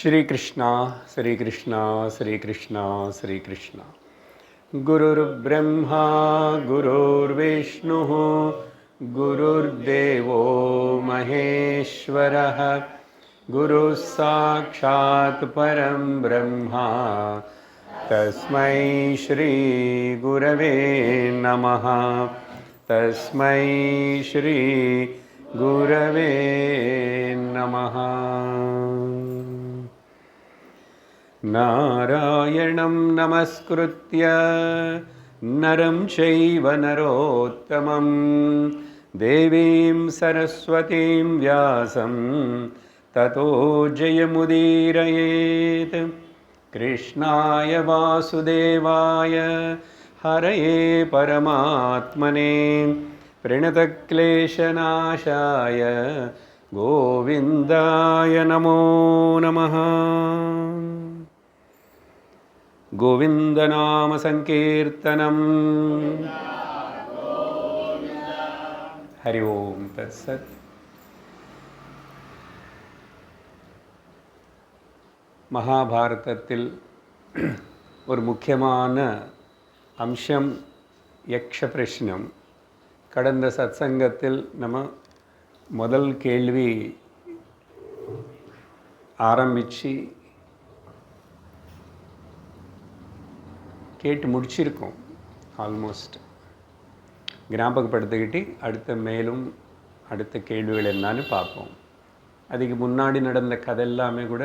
श्री कृष्णा श्री कृष्णा श्री कृष्णा श्री कृष्णा। गुरुर्ब्रह्मा गुरुर्विष्णुः गुरुर्देवो महेश्वरः गुरुः साक्षात् परं ब्रह्मा तस्मै श्री गुरवे नमः। तस्मै श्री गुरवे नमः। नारायणं नमस्कृत्य नरं चैव नरोत्तमं देवीं सरस्वतीं व्यासं ततो जयमुदीरयेत्। कृष्णाय वासुदेवाय हरये परमात्मने प्रणतक्लेशनाशाय गोविन्दाय नमो नमः। गोविन्दनाम संकीर्तनम्। हरि ओम तत्सत्। மகாபாரதத்தில் ஒரு முக்கியமான அம்சம் யக்ஷ பிரஷ்னம். கடந்த சத்சங்கத்தில் நம்ம முதல் கேள்வி ஆரம்பித்து கேட்டு முடிச்சிருக்கோம். ஆல்மோஸ்ட் ஞாபகப்படுத்திக்கிட்டு அடுத்த கேள்விகள் என்னன்னு பார்ப்போம். அதுக்கு முன்னாடி நடந்த கதை எல்லாமே கூட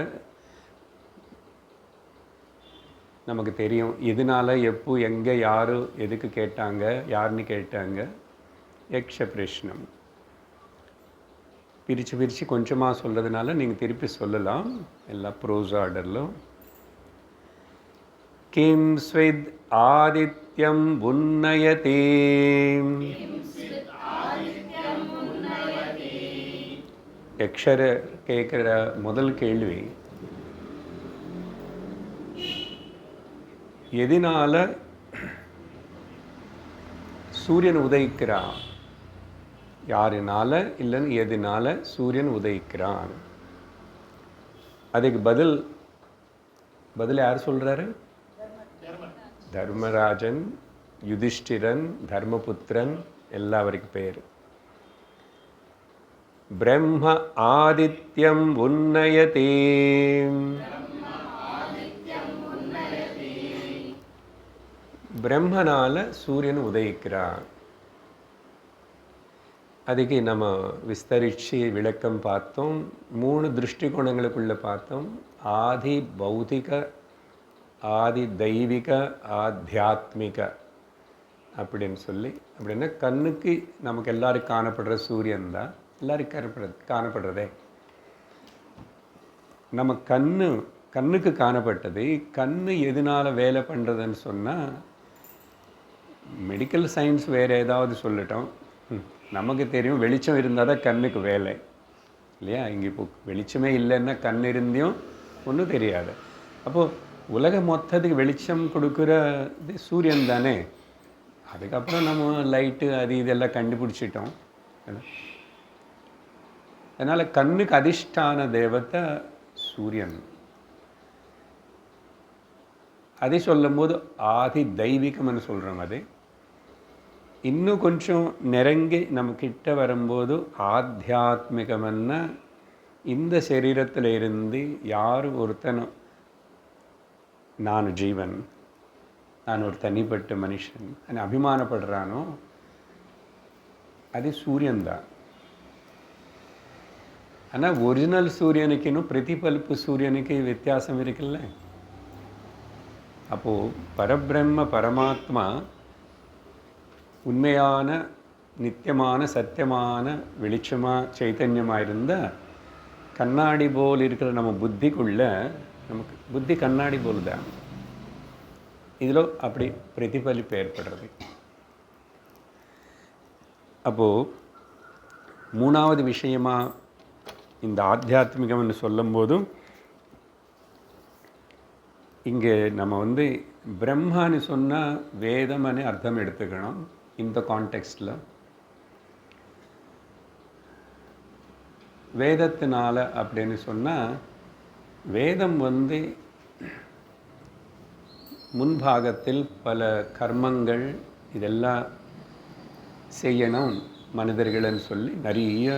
நமக்கு தெரியும். எதனால எப்போ எங்கே யார் எதுக்கு கேட்டாங்க, யாருன்னு கேட்டாங்க. யக்ஷ பிரஷ்னம் பிரித்து கொஞ்சமாக சொல்கிறதுனால நீங்கள் திருப்பி சொல்லலாம், எல்லாம் ப்ரோஸ் ஆர்டரில். किं स्विद् आदित्यम् उन्नयति யக்ஷர கேட்குற முதல் கேள்வி, எதனால சூரியன் உதயிக்கிறான், யாருனால இல்லைன்னு எதனால சூரியன் உதயிக்கிறான். அதுக்கு பதில் யார் சொல்கிறாரு? தர்மராஜன், யுதிஷ்டிரன், தர்மபுத்திரன் எல்லாவருக்கு பேர். பிரம்ம ஆதித்யம் உன்னயதி. பிரம்மனால சூரியன் உதயிக்கிறான். அதுக்கு நம்ம விஸ்தரித்து விளக்கம் பார்த்தோம். 3 திருஷ்டிகோணங்களுக்குள்ள பார்த்தோம். ஆதி பௌதிக, ஆதி தெய்வீக, ஆத்தியாத்மிக அப்படின்னு சொல்லி. அப்படின்னா கண்ணுக்கு நமக்கு எல்லாருக்கும் காணப்படுற சூரியன் தான் எல்லாருக்கும் காணப்படுறதே. நம்ம கண்ணுக்கு காணப்பட்டது. கண்ணு எதனால் வேலை பண்ணுறதுன்னு சொன்னால், மெடிக்கல் சயின்ஸ் வேறு ஏதாவது சொல்லட்டோம், நமக்கு தெரியும் வெளிச்சம் இருந்தால் தான் கண்ணுக்கு வேலை இல்லையா. இங்கே இப்போ வெளிச்சமே இல்லைன்னா கண் இருந்தியும் ஒன்றும் தெரியாது. அப்போது உலக மொத்தத்துக்கு வெளிச்சம் கொடுக்குறது சூரியன் தானே. அதுக்கப்புறம் நம்ம லைட்டு அது இதெல்லாம் கண்டுபிடிச்சிட்டோம். அதனால் கண்ணுக்கு அதிஷ்டான தேவத்தை சூரியன். அதை சொல்லும்போது ஆதி தெய்வீகம்னு சொல்கிறோம். அது இன்னும் கொஞ்சம் நெருங்கி நம்ம கிட்ட வரும்போது ஆத்தியாத்மிகம்னா இந்த சரீரத்தில் இருந்து யார் ஒருத்தனும் நான் ஜீவன், நான் ஒரு தனிப்பட்ட மனுஷன் அபிமானப்படுறானோ அது சூரியன் தான். ஆனால் ஒரிஜினல் சூரியனுக்கு இன்னும் பிரதிபலிப்பு சூரியனுக்கு வித்தியாசம் இருக்குல்ல. அப்போது பரபிரம்ம பரமாத்மா உண்மையான நித்தியமான சத்தியமான வெளிச்சமாக சைத்தன்யமாக இருந்தால் கண்ணாடி போல் இருக்கிற நம்ம புத்திக்குள்ள, நமக்கு புத்தி கண்ணாடி போல் தான், இதில் அப்படி பிரதிபலிப்பு ஏற்படுறது. அப்போது 3வது விஷயமாக இந்த ஆத்தியாத்மிகம்னு சொல்லும்போதும் இங்கே நம்ம பிரம்மான்னு சொன்னால் வேதம்னு அர்த்தம் எடுத்துக்கணும். இந்த கான்டெக்ஸ்டில் வேதத்தினால அப்படின்னு சொன்னால் வேதம் முன்பாகத்தில் பல கர்மங்கள் இதெல்லாம் செய்யணும் மனிதர்கள்னு சொல்லி நிறைய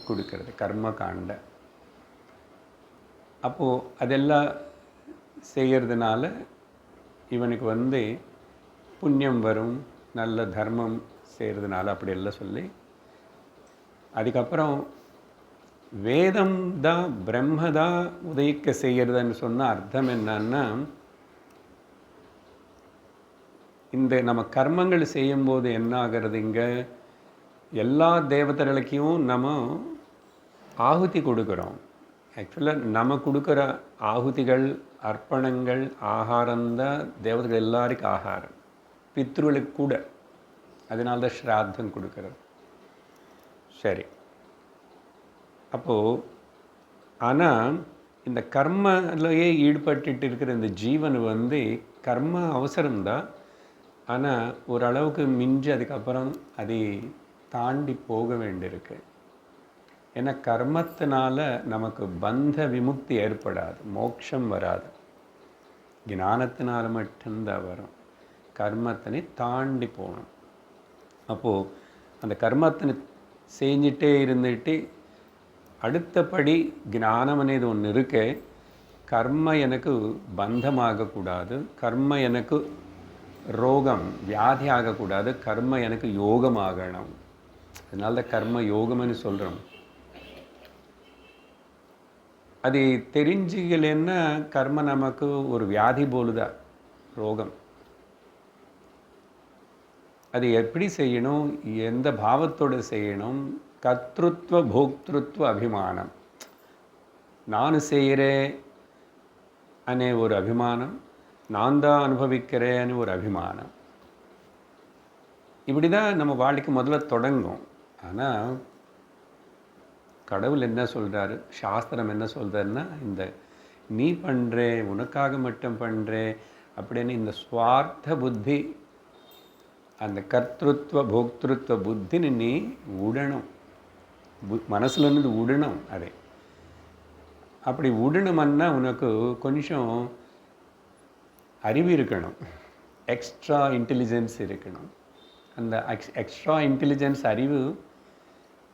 கொடுக்கறது கர்ம காண்ட. அப்போது அதெல்லாம் செய்கிறதுனால இவனுக்கு புண்ணியம் வரும், நல்ல தர்மம் செய்கிறதுனால அப்படியெல்லாம் சொல்லி அதுக்கப்புறம் வேதம் தான் பிரம்ம தான் உதயிக்க செய்கிறதுன்னு சொன்ன அர்த்தம் என்னன்னா, இந்த நம்ம கர்மங்கள் செய்யும்போது என்ன ஆகிறது, இங்கே எல்லா தேவதைகளுக்கும் நம்ம ஆகுதி கொடுக்குறோம். ஆக்சுவலாக நம்ம கொடுக்குற ஆகுதிகள் அர்ப்பணங்கள் ஆகாரம்தான் தேவதைகள் எல்லாருக்கும் ஆகாரம், பித்ருளுக்கு கூட. அதனால தான் ஸ்ராத்தம் கொடுக்குறது. சரி, அப்போது ஆனால் இந்த கர்மலையே ஈடுபட்டு இருக்கிற இந்த ஜீவன் கர்ம அவசரம்தான், ஆனால் ஓரளவுக்கு மிஞ்சி அதுக்கப்புறம் அதை தாண்டி போக வேண்டியிருக்கு. ஏன்னா கர்மத்தினால நமக்கு பந்த விமுக்தி ஏற்படாது, மோட்சம் வராது. ஞானத்தினால மட்டும்தான் வரும். கர்மத்தினை தாண்டி போகணும். அப்போது அந்த கர்மத்தினை செஞ்சிட்டே இருந்துட்டு அடுத்தபடி ஞானம் అనేది ஒன்று இருக்கு. கர்ம எனக்கு பந்தமாகக்கூடாது, கர்ம எனக்கு ரோகம் வியாதி ஆகக்கூடாது, கர்ம எனக்கு யோகம் ஆகணும். அதனால தான் கர்ம யோகம்னு சொல்கிறோம். அது தெரிஞ்சுக்கலன்னா கர்ம நமக்கு ஒரு வியாதி போலுதான், ரோகம். அது எப்படி செய்யணும், எந்த பாவத்தோடு செய்யணும், கர்த்திருத்வ போக்திருத்வ அபிமானம். நான் செய்கிறேன் அனே ஒரு அபிமானம், நான் தான் அனுபவிக்கிறேன்னு ஒரு அபிமானம். இப்படி தான் நம்ம வாழ்க்கை முதல்ல தொடங்கும். ஆனால் கடவுள் என்ன சொல்கிறாரு, சாஸ்திரம் என்ன சொல்கிறாருன்னா, இந்த நீ பண்ணுறே உனக்காக மட்டும் பண்ணுறே அப்படின்னு இந்த சுவார்த்த புத்தி, அந்த கர்த்திருத்வ போக்திருத்வ புத்தின்னு நீ விடணும், மனசுலேருந்து விடணும். அதை அப்படி விடணுமன்னா உனக்கு கொஞ்சம் அறிவு இருக்கணும், எக்ஸ்ட்ரா இன்டெலிஜென்ஸ் இருக்கணும். அந்த எக்ஸ்ட்ரா இன்டெலிஜென்ஸ் அறிவு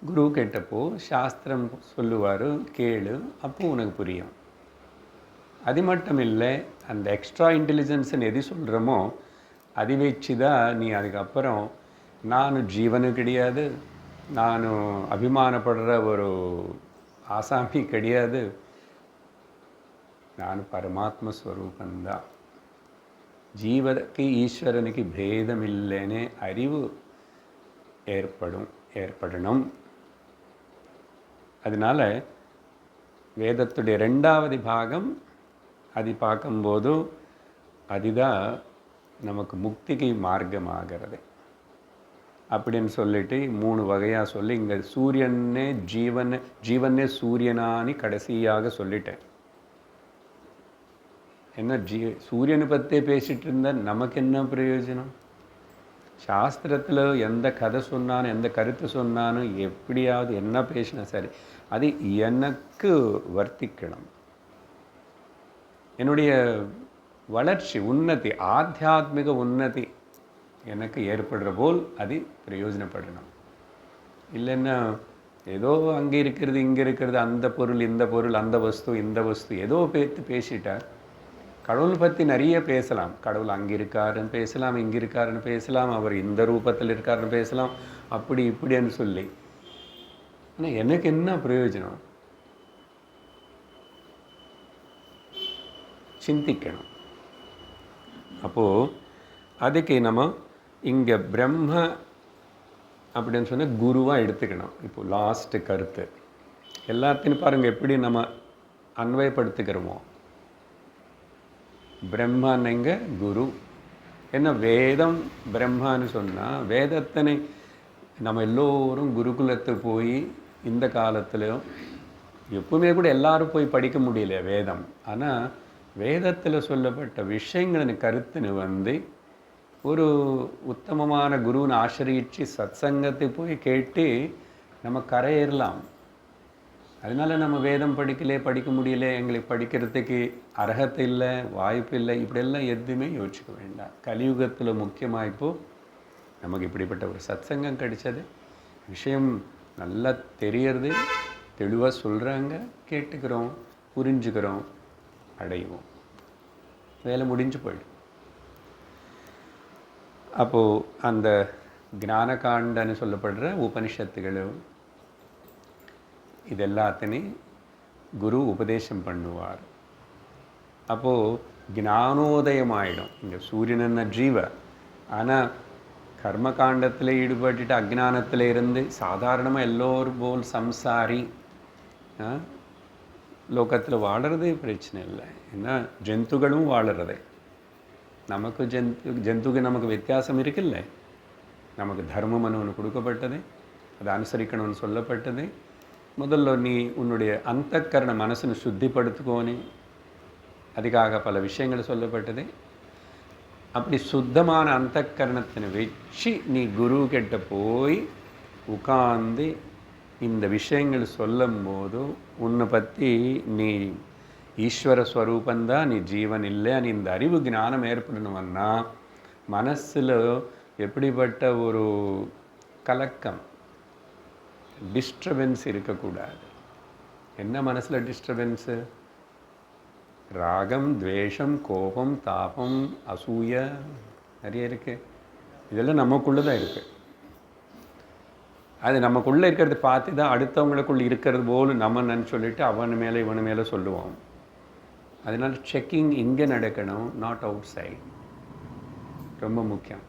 குரு கேட்டப்போ சாஸ்திரம் சொல்லுவார், கேளு, அப்போ உனக்கு புரியும். அது மட்டும் இல்லை, அந்த எக்ஸ்ட்ரா இன்டெலிஜென்ஸ்ன்னு எது சொல்கிறோமோ அதை வச்சு தான் நீ அதுக்கப்புறம் நான் ஜீவனு கிடையாது, நான் அபிமானப்படுற ஒரு ஆசாமி கிடையாது, நான் பரமாத்ம ஸ்வரூபந்தான், ஜீவனுக்கு ஈஸ்வரனுக்கு பேதம் இல்லைன்னு அறிவு ஏற்படணும். அதனால் வேதத்துடைய 2வது பாகம் அது பார்க்கும்போது அதுதான் நமக்கு முக்திக்கு மார்க்கமாகிறது அப்படின்னு சொல்லிட்டு 3 வகையாக சொல்லி இங்கே சூரியனே ஜீவனே சூரியனானி கடைசியாக சொல்லிட்டேன். என்ன சூரியனை பற்றி பேசிகிட்டு இருந்தால் நமக்கு என்ன பிரயோஜனம்? சாஸ்திரத்தில் எந்த கதை சொன்னாலும் எந்த கருத்து சொன்னாலும் எப்படியாவது என்ன பேசினா சரி, அது எனக்கு வர்த்திக்கணும். என்னுடைய வளர்ச்சி உன்னதி, ஆத்தியாத்மிக உன்னதி எனக்கு ஏற்படுற போல் அது பிரயோஜனப்படணும். இல்லைன்னா ஏதோ அங்கே இருக்கிறது இங்கே இருக்கிறது, அந்த பொருள் இந்த பொருள், அந்த வஸ்து இந்த வஸ்து ஏதோ பேசிட்டார். கடவுள் பற்றி நிறைய பேசலாம், கடவுள் அங்கே இருக்காருன்னு பேசலாம், இங்கே இருக்காருன்னு பேசலாம், அவர் இந்த ரூபத்தில் இருக்காருன்னு பேசலாம், அப்படி இப்படின்னு சொல்லி. ஆனால் எனக்கு என்ன பிரயோஜனம்? சிந்திக்கணும். அப்போது அதுக்கு நம்ம இங்கே பிரம்ம அப்படின்னு சொன்னால் குருவாக எடுத்துக்கணும். இப்போது லாஸ்ட்டு கருத்து எல்லாத்தையும் பாருங்கள் எப்படி நம்ம அன்வயப்படுத்திக்கிறோமோ. பிரம்மனுங்க குரு. என்ன வேதம் பிரம்மான்னு சொன்னால் வேதத்தினை நம்ம எல்லோரும் குருகுலத்துக்கு போய் இந்த காலத்துலையும் எப்பவுமே கூட எல்லாரும் போய் படிக்க முடியல வேதம். ஆனால் வேதத்தில் சொல்லப்பட்ட விஷயங்களின் கருத்துன்னு ஒரு உத்தமமான குருவினை ஆசிரியிச்சு சத்சங்கத்தை போய் கேட்டு நம்ம கரையேறலாம். அதனால் நம்ம வேதம் படிக்க முடியல, எங்களுக்கு படிக்கிறதுக்கு அர்ஹத்தை இல்லை, வாய்ப்பு இல்லை, இப்படியெல்லாம் எதுவுமே யோசிக்க வேண்டாம். கலியுகத்தில் முக்கியமாக இப்போது நமக்கு இப்படிப்பட்ட ஒரு சத்சங்கம் கிடைச்சது, விஷயம் நல்லா தெரியறது, தெளிவாக சொல்கிறாங்க, கேட்டுக்கிறோம், புரிஞ்சுக்கிறோம், அடைவோம், வேலை முடிஞ்சு போயிடும். அப்போது அந்த ஞானகாண்டன்னு சொல்லப்படுற உபனிஷத்துகளும் இது எல்லாத்தையும் குரு உபதேசம் பண்ணுவார். அப்போது ஞானோதயம் ஆகிடும். இங்கே சூரியன் ஜீவ, ஆனால் கர்மகாண்டத்தில் ஈடுபட்டுட்டு அஜ்ஞானத்தில் இருந்து சாதாரணமாக எல்லோரும் போல் சம்சாரி லோகத்தில் வாழறதே பிரச்சனை இல்லை. ஏன்னா ஜந்துகளும் வாழறதே. நமக்கு ஜந்துக்கு நமக்கு வித்தியாசம் இருக்குல்ல. நமக்கு தர்மம்னு ஒன்று கொடுக்கப்பட்டது, அதை அனுசரிக்கணும்னு சொல்லப்பட்டது. முதல்ல நீ உன்னுடைய அந்தக்கரண மனசுன்னு சுத்திப்படுத்துக்கோனே, அதுக்காக பல விஷயங்கள் சொல்லப்பட்டது. அப்படி சுத்தமான அந்தக்கரணத்தினை வச்சு நீ குரு கிட்ட போய் உட்கார்ந்து இந்த விஷயங்கள் சொல்லும் போது உன்னை பற்றி நீ ஈஸ்வர ஸ்வரூபந்தான், நீ ஜீவன் இல்லைன்னு இந்த அறிவு ஞானம் ஏற்படணும்னா மனசில் எப்படிப்பட்ட ஒரு கலக்கம், டிஸ்டர்பன்ஸ் இருக்கக்கூடாது. என்ன மனசில் டிஸ்டர்பன்ஸு? ராகம், துவேஷம், கோபம், தாபம், அசூய நிறைய இருக்குது. இதெல்லாம் நமக்குள்ளே தான் இருக்குது. அது நமக்குள்ளே இருக்கிறது பார்த்து தான் அடுத்தவங்களுக்குள்ளே இருக்கிறது போல் நம்ம சொல்லிட்டு அவன் மேலே இவன் மேலே சொல்லுவோம். அதனால் செக்கிங் இங்கே நடக்கணும், நாட் அவுட் சைட். ரொம்ப முக்கியம்.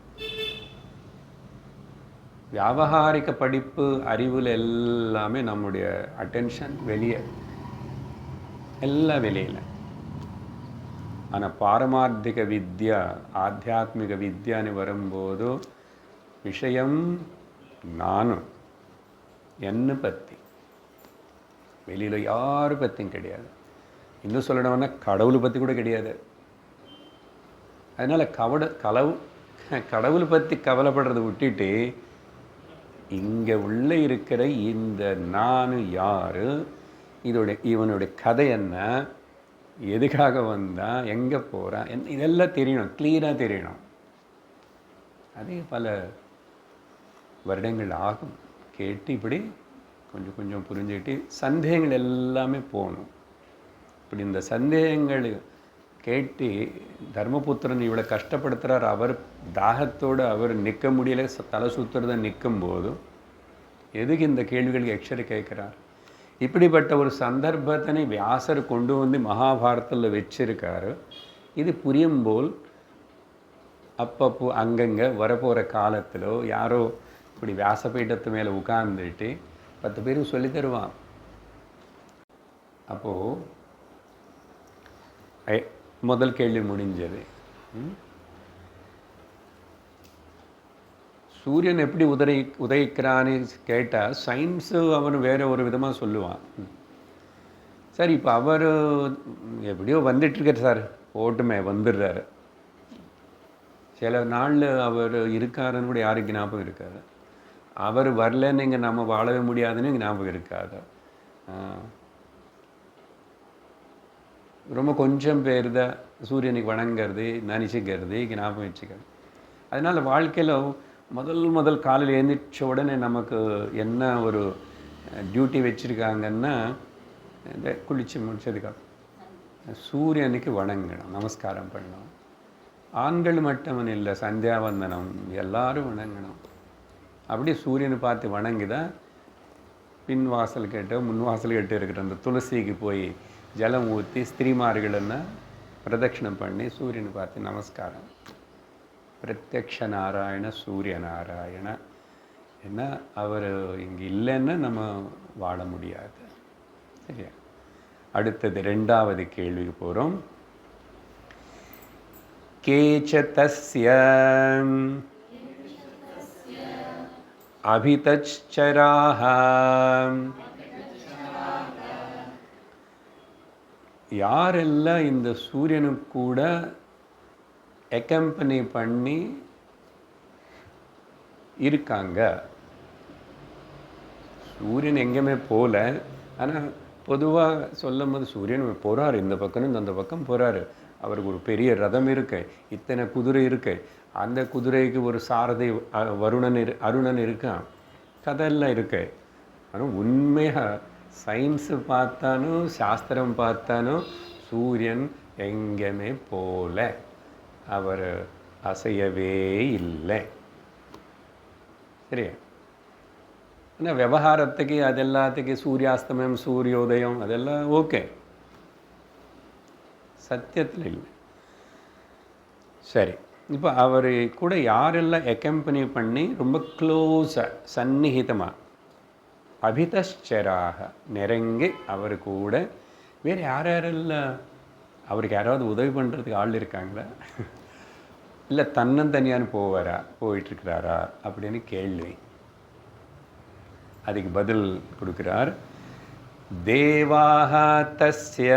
வியாபகாரிக படிப்பு அறிவில் எல்லாமே நம்முடைய அட்டென்ஷன் வெளியே, எல்லாம் வெளியில். ஆனால் பாரமார்த்திக வித்யா, ஆத்தியாத்மிக வித்யான்னு வரும்போது விஷயம் நானும் என்னை பற்றி, வெளியில் யாரை பற்றியும் கிடையாது. இன்னும் சொல்லணும்னா கடவுளை பற்றி கூட கிடையாது. அதனால் கடவுளை பற்றி கவலைப்படுறதை விட்டுட்டு இங்கே உள்ளே இருக்கிற இந்த நான் யார், இவனுடைய கதை என்ன, எதுக்காக வந்தான், எங்கே போகிறான், இதெல்லாம் தெரியணும், கிளியராக தெரியணும். அதே பல வருடங்கள் ஆகும். கேட்டு இப்படி கொஞ்சம் கொஞ்சம் புரிஞ்சுக்கிட்டு சந்தேகங்கள் எல்லாமே போகணும். இப்படி இந்த சந்தேகங்கள் கேட்டு தர்மபுத்திரன் இவ்வளோ கஷ்டப்படுத்துகிறார். அவர் தாகத்தோடு அவர் நிற்க முடியல, தலை சுற்றுறத நிற்கும் போதும் எதுக்கு இந்த கேள்விகளுக்கு எச்சரிக்கை கேட்குறார்? இப்படிப்பட்ட ஒரு சந்தர்ப்பத்தினை வியாசர் கொண்டு வந்து மகாபாரதத்தில் வச்சிருக்காரு. இது புரியும் போல் அப்பப்போ அங்கங்கே வரப்போகிற காலத்தில் யாரோ இப்படி வியாசபீடத்து மேலே உட்கார்ந்துட்டு 10 பேருக்கு சொல்லி தருவான். அப்போது முதல் கேள்வி முடிஞ்சது. சூரியன் எப்படி உதயிக்கிறான்னு கேட்டால் சயின்ஸு அவனு வேறு ஒரு விதமாக சொல்லுவான். சார் இப்போ அவர் எப்படியோ வந்துட்டுருக்கார் சார், ஓட்டுமே வந்துடுறாரு. சில நாளில் அவர் இருக்காருன்னு கூட யாருக்கு ஞாபகம் இருக்காது. அவர் வரலன்னு இங்கே நம்ம வாழவே முடியாதுன்னு இங்கே ஞாபகம் இருக்காது. ரொம்ப கொஞ்சம் பேர் தான் சூரியனுக்கு வணங்கிறது, நினச்சிக்கிறது, ஞாபகம் வச்சுக்கிறது. அதனால் வாழ்க்கையில் முதல் காலையில் எழுந்திரிச்ச உடனே நமக்கு என்ன ஒரு டியூட்டி வச்சுருக்காங்கன்னா, இந்த குளித்து முடிச்சதுக்காக சூரியனுக்கு வணங்கணும், நமஸ்காரம் பண்ணணும். ஆண்கள் மட்டும் இல்லை, சந்தியாவந்தனம் எல்லாரும் வணங்கணும். அப்படியே சூரியனை பார்த்து வணங்கி தான் பின் வாசல் கேட்டு முன் வாசல் கேட்டு இருக்கிற அந்த துளசிக்கு போய் ஜலம் ஊற்றி ஸ்திரீமார்கள்னா பிரதட்சிணம் பண்ணி சூரியனை பார்த்து நமஸ்காரம். பிரத்யக்ஷ நாராயண சூரிய நாராயண. ஏன்னா அவர் இங்கே இல்லைன்னா நம்ம வாழ முடியாது. சரியா? அடுத்தது 2வது கேள்விக்கு போகிறோம். கேச்ச தஸ்ய அபிதச்சராஹ யாரெல்லாம் இந்த சூரியனுக்கு கூட அக்கம்பனி பண்ணி இருக்காங்க. சூரியன் எங்கேயுமே போகல, ஆனால் பொதுவாக சொல்லும் போது சூரியன் போகிறாரு, இந்த பக்கம் அந்த பக்கம் போகிறாரு. அவருக்கு ஒரு பெரிய ரதம் இருக்கு, இத்தனை குதிரை இருக்கு, அந்த குதிரைக்கு ஒரு சாரதி அருணன் இருக்கான், கதெல்லாம் இருக்கு. ஆனால் உண்மையாக சயின்ஸு பார்த்தாலும் சாஸ்திரம் பார்த்தாலும் சூரியன் எங்கேயுமே போல, அவர் அசையவே இல்லை. சரியா? ஆனால் விவகாரத்துக்கு அதெல்லாத்துக்கு சூரியாஸ்தமயம் சூரியோதயம் அதெல்லாம் ஓகே, சத்தியத்தில் இல்லை. சரி, இப்போ அவர் கூட யாரெல்லாம் அக்கம்பனி பண்ணி ரொம்ப க்ளோஸாக சந்நிகிதமாக அபிதச்சராக நெருங்கி அவர் கூட வேறு யாரெல்லாம் அவருக்கு யாராவது உதவி பண்ணுறதுக்கு ஆள் இருக்காங்களா, இல்லை தன்னந்தனியான்னு போயிட்டுருக்கிறாரா அப்படின்னு கேள்வி. அதுக்கு பதில் கொடுக்கிறார். தேவாஹ தஸ்ய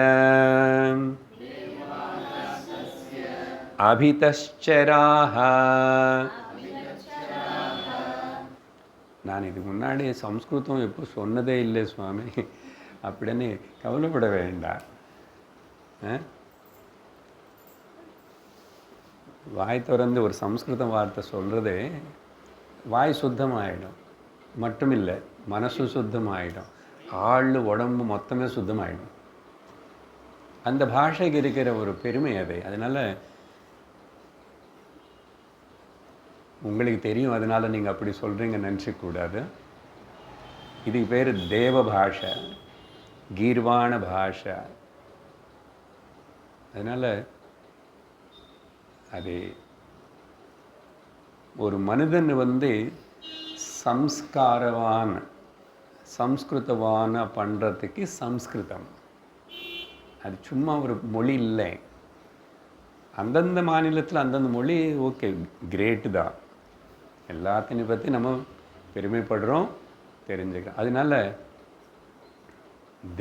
அபிதச்சராஹ. நான் இதுக்கு முன்னாடி சம்ஸ்கிருதம் எப்போ சொன்னதே இல்லை சுவாமி அப்படின்னு கவலைப்பட வேண்டாம். வாய் திறந்து ஒரு சம்ஸ்கிருதம் வார்த்தை சொல்கிறது வாய் சுத்தமாகிடும், மட்டும் இல்லை மனசு சுத்தமாகிடும், ஆள் உடம்பு மொத்தமே சுத்தமாகிடும். அந்த பாஷைக்கு இருக்கிற ஒரு பெருமை அது. அதனால் உங்களுக்கு தெரியும், அதனால் நீங்கள் அப்படி சொல்கிறீங்க நினச்சிக்கூடாது. இதுக்கு பேர் தேவ பாஷை, கீர்வாண பாஷை. அதனால் அது ஒரு மனிதன் சம்ஸ்கிருதவான பண்ணுறதுக்கு சம்ஸ்கிருதம் அது சும்மா ஒரு மொழி இல்லை. அந்தந்த மாநிலத்தில் அந்தந்த மொழி ஓகே, கிரேட்டு தான். எல்லாத்தையும் பற்றி நம்ம பெருமைப்படுறோம், தெரிஞ்சுக்கிறோம். அதனால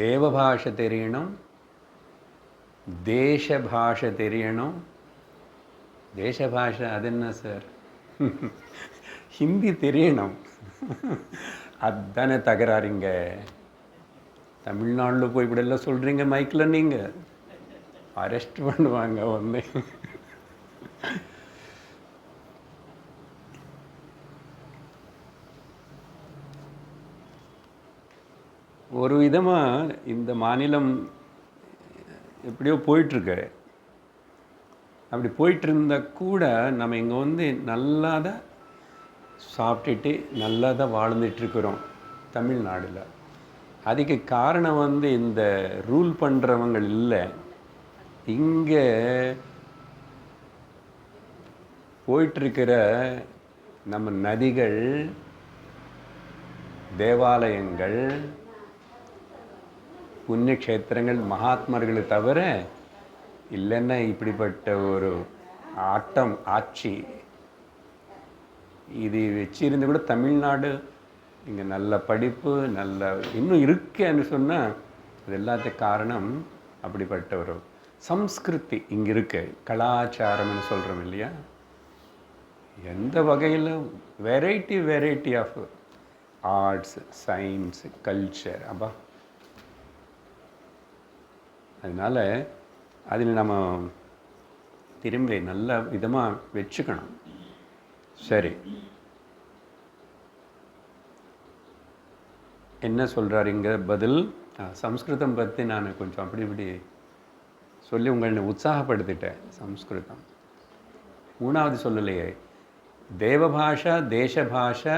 தேவ பாஷை தெரியணும், தேச பாஷை தெரியணும். தேச பாஷை அது என்ன சார்? ஹிந்தி தெரியணும். அதுதானே தகராறிங்க. தமிழ்நாட்டில் போய் இப்படியெல்லாம் சொல்கிறீங்க மைக்கில், நீங்கள் அரெஸ்ட் பண்ணுவாங்க ஒன்று. ஒரு விதமாக இந்த மாநிலம் எப்படியோ போயிட்டுருக்கு. அப்படி போயிட்டுருந்தால் கூட நம்ம இங்கே நல்லா தான் சாப்பிட்டுட்டு நல்லா தான் வாழ்ந்துட்டுருக்குறோம் தமிழ்நாடில். அதுக்கு காரணம் இந்த ரூல் பண்ணுறவங்க இல்லை. இங்கே போயிட்டுருக்கிற நம்ம நதிகள், தேவாலயங்கள், புண்ணியக்ஷேத்திரங்கள், மகாத்மர்களை தவிர இல்லைன்னா இப்படிப்பட்ட ஒரு ஆட்சி இது வச்சிருந்து கூட தமிழ்நாடு இங்கே நல்ல படிப்பு நல்ல இன்னும் இருக்கேன்னு சொன்னால் அது எல்லாத்துக்கு காரணம் அப்படிப்பட்ட ஒரு சம்ஸ்கிருதி இங்கே இருக்கு. கலாச்சாரம்னு சொல்கிறோம் இல்லையா, எந்த வகையில் variety of arts, science, culture. அப்பா அதனால் அதில் நம்ம திரும்பி நல்ல விதமாக வச்சுக்கணும். சரி, என்ன சொல்கிறார் இங்கே பதில்? சம்ஸ்கிருதம் பற்றி நான் கொஞ்சம் அப்படி இப்படி சொல்லி உங்களை உற்சாகப்படுத்திட்டேன். சம்ஸ்கிருதம் மூணாவது சொல்லலையே, தேவபாஷா, தேசபாஷா,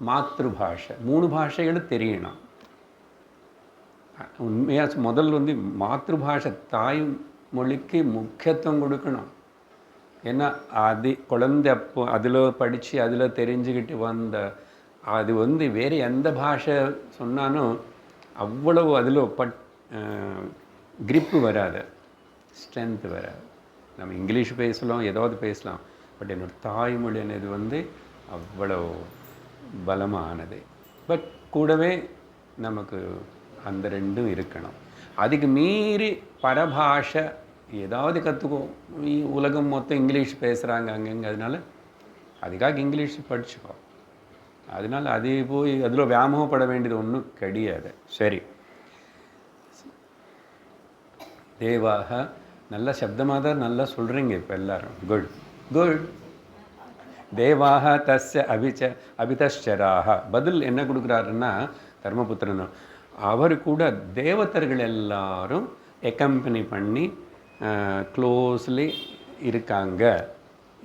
மாத்ருபாஷை, 3 பாஷைகளும் தெரியணும். உண்மையாக முதல் மாத்ருபாஷை தாய் மொழிக்கு முக்கியத்துவம் கொடுக்கணும். ஏன்னா அது குழந்தை அப்போ அதில் படித்து அதில் தெரிஞ்சுக்கிட்டு வந்த அது வேறு எந்த பாஷை சொன்னாலும் அவ்வளவு அதில் கிரிப்பு வராது, ஸ்ட்ரென்த்து வராது. நம்ம இங்கிலீஷ் பேசலாம், ஏதாவது பேசலாம், பட் என்னோடய தாய்மொழி అనేది அவ்வளோ பலமானது. பட் கூடவே நமக்கு அந்த ரெண்டும் இருக்கணும். அதுக்கு மீறி பரபாஷை ஏதாவது கற்றுக்கோ. உலகம் மொத்தம் இங்கிலீஷ் பேசுகிறாங்க அங்கங்கே, அதனால அதுக்காக இங்கிலீஷ் படிச்சுக்கோ. அதனால் அது போய் அதில் வியாமோகப்பட வேண்டியது ஒன்றும் கிடையாது. சரி, தேவாக நல்ல சப்தமாக தான் நல்லா சொல்கிறீங்க இப்போ எல்லாரும். Good good. தேவாக தஸ்ய அபிதஷ்சராக. பதில் என்ன கொடுக்குறாருன்னா தர்மபுத்திரன் அவர் கூட தேவதர்கள் எல்லாரும் எக்கம்பெனி பண்ணி க்ளோஸ்லி இருக்காங்க,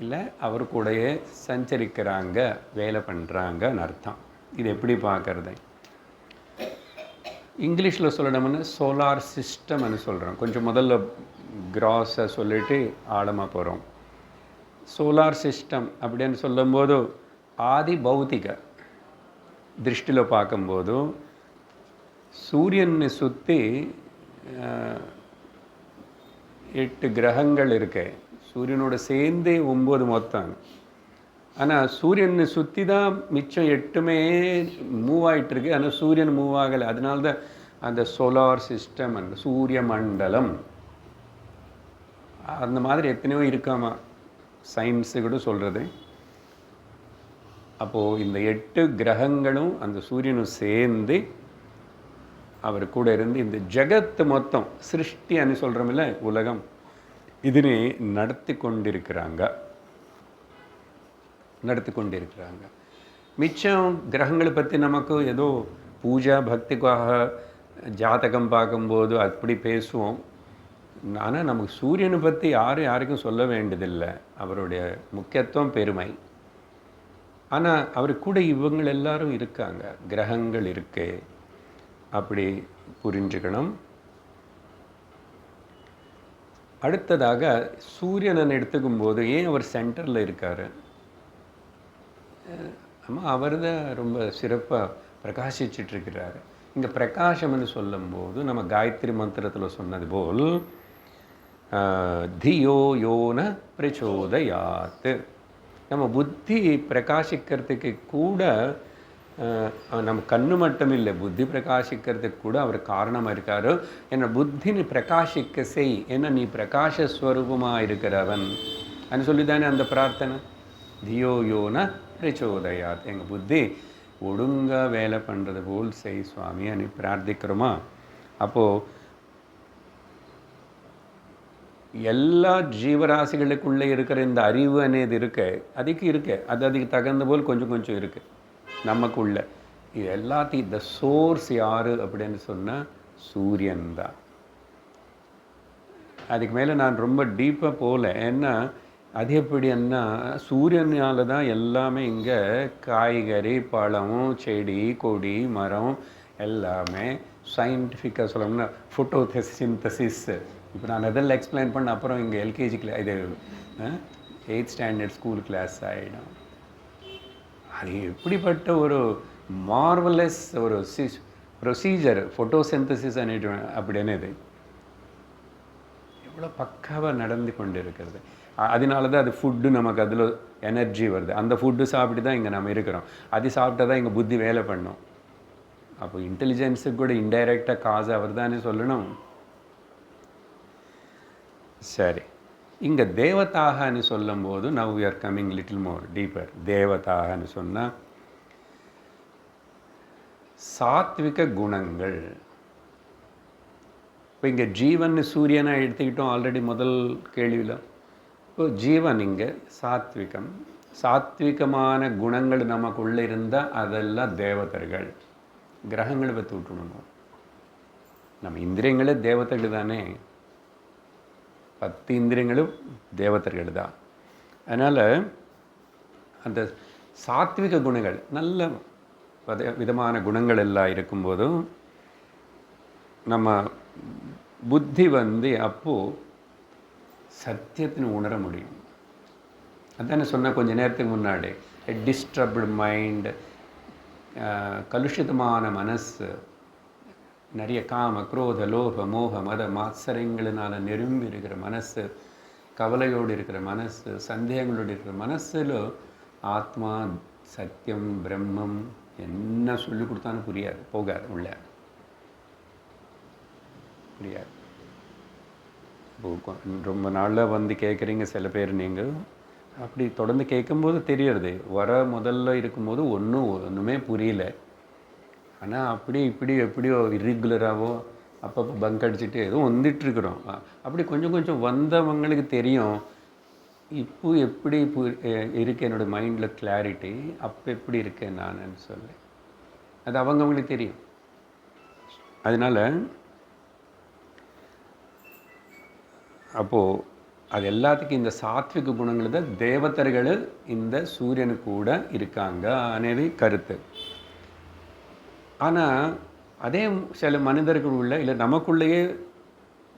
இல்லை அவர் கூடயே சஞ்சரிக்கிறாங்க, வேலை பண்ணுறாங்கன்னு அர்த்தம். இது எப்படி பார்க்குறது? இங்கிலீஷில் சொல்லணும்னா சோலார் சிஸ்டம்னு சொல்கிறோம். கொஞ்சம் முதல்ல கிராஸை சொல்லிட்டு ஆழமாக போகிறோம். சோலார் சிஸ்டம் அப்படின்னு சொல்லும்போது ஆதி பௌத்திக திருஷ்டியில் பார்க்கும்போது சூரியனை சுற்றி 8 கிரகங்கள் இருக்கு. சூரியனோட சேர்ந்தே 9 மொத்தம். ஆனால் சூரியனை சுற்றி தான் மிச்சம் 8மே மூவ் ஆகிட்டுருக்கு. ஆனால் சூரியன் மூவ் ஆகலை. அதனால தான் அந்த சோலார் சிஸ்டம், அந்த சூரிய மண்டலம் அந்த மாதிரி எத்தனையோ இருக்காமா சயின்ஸு கூட சொல்கிறது. அப்போது இந்த 8 கிரகங்களும் அந்த சூரியனும் சேர்ந்து அவர் கூட இருந்து இந்த ஜகத்து மொத்தம் சிருஷ்டின்னு சொல்கிறோமில்ல, உலகம், இதனை நடத்தி கொண்டிருக்கிறாங்க. மிச்சம் கிரகங்களை பற்றி நமக்கு ஏதோ பூஜா பக்திக்காக ஜாதகம் பார்க்கும்போது அப்படி பேசுவோம். ஆனால் நமக்கு சூரியனை பற்றி யாருக்கும் சொல்ல வேண்டியதில்லை, அவருடைய முக்கியத்துவம் பெருமை. ஆனால் அவர் கூட இவங்க எல்லாரும் இருக்காங்க, கிரகங்கள் இருக்கு, அப்படி புரிஞ்சுக்கணும். அடுத்ததாக சூரியனை எடுத்துக்கும் போது ஏன் அவர் சென்டரில் இருக்கார்? ஆமாம், அவர் தான் ரொம்ப சிறப்பாக பிரகாசிச்சிட்ருக்கிறாரு. இங்கே பிரகாசம்னு சொல்லும்போது நம்ம காயத்ரி மந்திரத்தில் சொன்னது போல் தியோ யோன பிரச்சோதயாத், நம்ம புத்தி பிரகாசிக்கிறதுக்கு கூட நம்ம கண்ணு மட்டும் இல்லை, புத்தி பிரகாசிக்கிறதுக்கு கூட அவர் காரணமாக இருக்கார். என்ன புத்தினி பிரகாசிக்க செய், என்ன நீ பிரகாசஸ்வரூபமாக இருக்கிறவன் அப்படின்னு சொல்லி தானே அந்த பிரார்த்தனை. தியோ யோன பிரச்சோதயாத், எங்கள் புத்தி ஒழுங்காக வேலை பண்ணுறது போல் செய் சுவாமி அனு பிரார்த்திக்கிறோமா? அப்போது எல்லா ஜீவராசிகளுக்குள்ளே இருக்கிற இந்த அறிவு అనేది இருக்கு, அதுக்கு தகுந்த போல் கொஞ்சம் கொஞ்சம் இருக்குது நமக்குள்ள. இது எல்லாத்தையும் இந்த சோர்ஸ் யார் அப்படின்னு சொன்னால் சூரியன் தான். அதுக்கு மேலே நான் ரொம்ப டீப்பாக போகல. ஏன்னா அது எப்படின்னா சூரியனால் தான் எல்லாமே இங்கே காய்கறி, பழம், செடி, கொடி, மரம் எல்லாமே சயின்டிஃபிக்காக சொல்லணும்னா ஃபோட்டோசிந்தசிஸ். இப்போ நான் அதெல்லாம் எக்ஸ்பிளைன் பண்ண அப்புறம் இங்கே எல்கேஜி இது 8th ஸ்டாண்டர்ட் ஸ்கூல் கிளாஸ் ஆகிடும். அது எப்படிப்பட்ட ஒரு மார்வலஸ் ஒரு ப்ரொசீஜர் ஃபோட்டோசிந்தசிஸ் அப்படின்னு இது எவ்வளோ பக்காவாக நடந்து கொண்டு இருக்கிறது. அதனால தான் அது ஃபுட்டு நமக்கு அதில் எனர்ஜி வருது. அந்த ஃபுட்டு சாப்பிட்டு தான் இங்கே நம்ம இருக்கிறோம். அது சாப்பிட்டா தான் எங்கள் புத்தி வேலை பண்ணும். அப்போ இன்டெலிஜென்ஸுக்கு கூட இன்டைரக்டாக காசு அவர் தானே சொல்லணும். சரி, இங்கே தேவதாகன்னு சொல்லும்போது now we are coming little more deeper. தேவதாகன்னு சொன்னால் சாத்விக குணங்கள். இப்போ இங்கே ஜீவன் சூரியனை எடுத்துக்கிட்டோம் ஆல்ரெடி முதல் கேள்வியில். இப்போ ஜீவன் இங்கே சாத்விகமான குணங்கள் நமக்குள்ளே இருந்தால் அதெல்லாம் தேவதர்கள். கிரகங்களை பற்றி விட்டுணும். நம்ம இந்திரியங்களே தேவதைகள் தானே, 10 இந்திரியங்களும் தேவதர்கள் தான். அதனால் அந்த சாத்விக குணங்கள் நல்ல விதமான குணங்கள் எல்லாம் இருக்கும்போதும் நம்ம புத்தி அப்போது சத்தியத்தின் உணர முடியும். அதானே சொன்ன கொஞ்ச நேரத்துக்கு முன்னாடி, டிஸ்டர்ப்டு மைண்ட், கலுஷிதமான மனசு, நிறைய காம, குரோத, லோக, மோக, மத மாத்சரங்களினால் நிரம்பி இருக்கிற மனசு, கவலையோடு இருக்கிற மனசு, சந்தேகங்களோடு இருக்கிற மனசில் ஆத்மா, சத்தியம், பிரம்மம் என்ன சொல்லி கொடுத்தாலும் புரியாது, போகாது, உள்ள புரியாது. ரொம்ப நாளில் வந்து கேட்குறீங்க சில பேர், நீங்கள் அப்படி தொடர்ந்து கேட்கும்போது தெரியறது. முதல்ல இருக்கும்போது ஒன்றுமே புரியல. ஆனால் அப்படி இப்படி எப்படியோ இர்ரெகுலராகவோ அப்பப்போ பங்க் அடிச்சுட்டு எதுவும் வந்துட்டுருக்குறோம். அப்படி கொஞ்சம் கொஞ்சம் வந்தவங்களுக்கு தெரியும், இப்போ எப்படி இருக்கு என்னோடய மைண்டில் கிளாரிட்டி, அப்போ எப்படி இருக்கேன் நானுன்னு சொல்லி. அது அவங்கவுங்களுக்கு தெரியும். அதனால் அப்போது அது எல்லாத்துக்கும் இந்த சாத்விக குணங்கள் தான் தேவதர்கள் இந்த சூரியனு கூட இருக்காங்க అనేది கருத்து. ஆனால் அதே சில மனிதர்கள் உள்ள இல்லை நமக்குள்ளேயே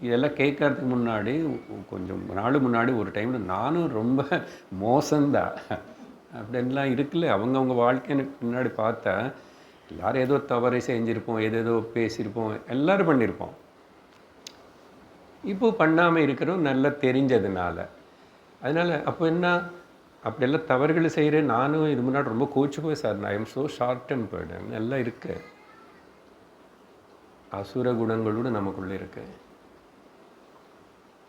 இதெல்லாம் கேட்கறதுக்கு முன்னாடி கொஞ்சம் நாள் முன்னாடி ஒரு டைமில் நானும் ரொம்ப மோசம்தான் அப்படின்லாம் இருக்குல்ல. அவங்கவுங்க வாழ்க்கைன்னு முன்னாடி பார்த்தா எல்லோரும் ஏதோ தவறு செஞ்சுருப்போம், ஏதேதோ பேசியிருப்போம், எல்லோரும் பண்ணியிருப்போம். இப்போ பண்ணாமல் இருக்கிறோம் நல்லா தெரிஞ்சதுனால. அதனால் அப்போ என்ன, அப்படியெல்லாம் தவறுகள் செய்கிறேன். நானும் இது முன்னாடி ரொம்ப கோச்சு போய் sir, I am so short tempered எல்லாம் இருக்கு. அசுர குணங்களோடு நமக்குள்ளே இருக்கு.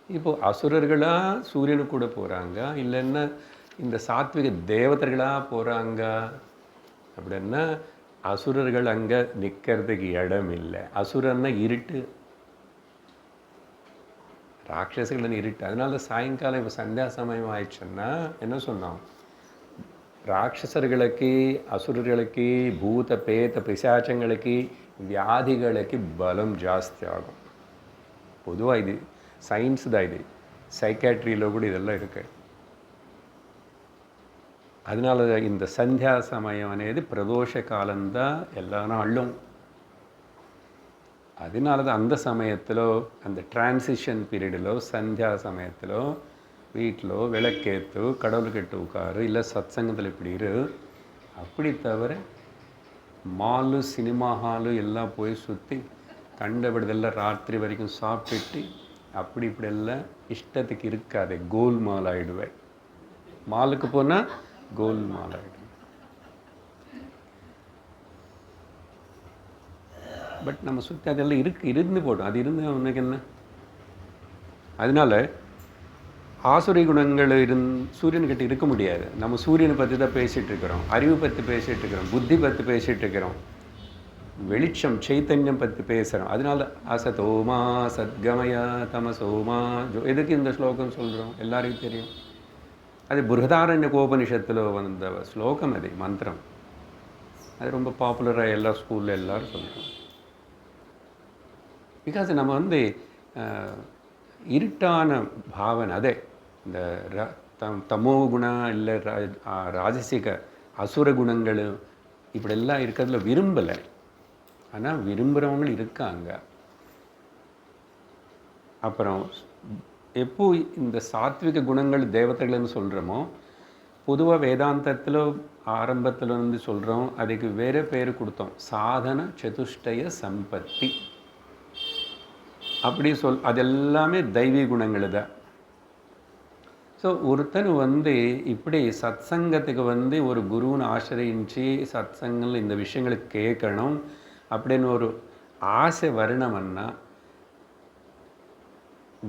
இப்போ அசுரர்களாக சூரியனு கூட போகிறாங்க, இல்லைன்னா இந்த சாத்விக தேவதர்களாக போகிறாங்க அப்படின்னா அசுரர்கள் அங்கே நிற்கிறதுக்கு இடம் இல்லை. அசுரன்னா இருட்டு, ராட்சசர்கள் இருட்டு. அதனால சாயங்காலம் இப்போ சந்தியா சமயம் ஆயிடுச்சுன்னா என்ன சொன்னோம், ராட்சசர்களுக்கு அசுரர்களுக்கு பூத பேத பிசாச்சங்களுக்கு வியாதிகளுக்கு பலம் ஜாஸ்தி ஆகும். பொதுவாக இது சயின்ஸ் தான், இது சைக்காட்ரியில் கூட இதெல்லாம் இருக்கு. அதனால இந்த சந்தியா சமயம் అనేది பிரதோஷ காலம்தான் எல்லா நாளும். அதனால தான் அந்த சமயத்தில் அந்த டிரான்சிஷன் பீரியடில் சந்தியா சமயத்தில் வீட்டில் விளக்கேற்று கடவுள்கிட்ட உட்காரு, இல்லை சத் சங்கத்தில் இப்படி இரு. அப்படி தவிர மாலு சினிமா ஹாலு எல்லாம் போய் சுற்றி கண்டபடிதெல்லாம் ராத்திரி வரைக்கும் சாப்பிட்டுட்டு அப்படி இப்படியெல்லாம் இஷ்டத்துக்கு இருக்காது. கோல்மால் ஆகிடுவேன். மாலுக்கு போனால் கோல்மால் ஆகிடுவேன். பட் நம்ம சுற்றி அதெல்லாம் இருந்து போடும். அது இருந்து அவனுக்கு என்ன. அதனால ஆசுரி குணங்கள் சூரியன்கிட்ட இருக்க முடியாது. நம்ம சூரியனை பற்றி தான் பேசிகிட்டு இருக்கிறோம், அறிவு பற்றி பேசிகிட்டு இருக்கிறோம், புத்தி பற்றி பேசிகிட்டு இருக்கிறோம், வெளிச்சம் சைத்தன்யம் பற்றி பேசுகிறோம். அதனால அசதோமா சத்கமயா தமசோமா எதுக்கு இந்த ஸ்லோகம் சொல்கிறோம் எல்லாருக்கும் தெரியும். அது பிருஹதாரண்ய கோபனிஷத்தில் வந்த ஸ்லோகம், அது மந்திரம். அது ரொம்ப பாப்புலராக எல்லா ஸ்கூலில் எல்லோரும் சொல்கிறோம். பிகாஸ் நம்ம இருட்டான பாவனை, அதே இந்த தமோ குணம் இல்லை ராஜசிக அசுர குணங்கள் இப்படியெல்லாம் இருக்கிறதுல விரும்பலை. ஆனால் விரும்புகிறவங்க இருக்காங்க. அப்புறம் எப்போ இந்த சாத்விக குணங்கள் தேவதைகள்னு சொல்கிறோமோ, பொதுவாக வேதாந்தத்தில் ஆரம்பத்தில் சொல்கிறோம், அதுக்கு வேறு பேர் கொடுத்தோம், சாதன சதுஷ்டய சம்பத்தி அப்படி அதெல்லாமே தெய்வீக குணங்கள் தான். ஸோ ஒருத்தன் இப்படி சத் சங்கத்துக்கு ஒரு குருன்னு ஆசிரியிச்சு சத் சங்கங்கள் இந்த விஷயங்களை கேட்கணும் அப்படின்னு ஒரு ஆசை வரணும்னா,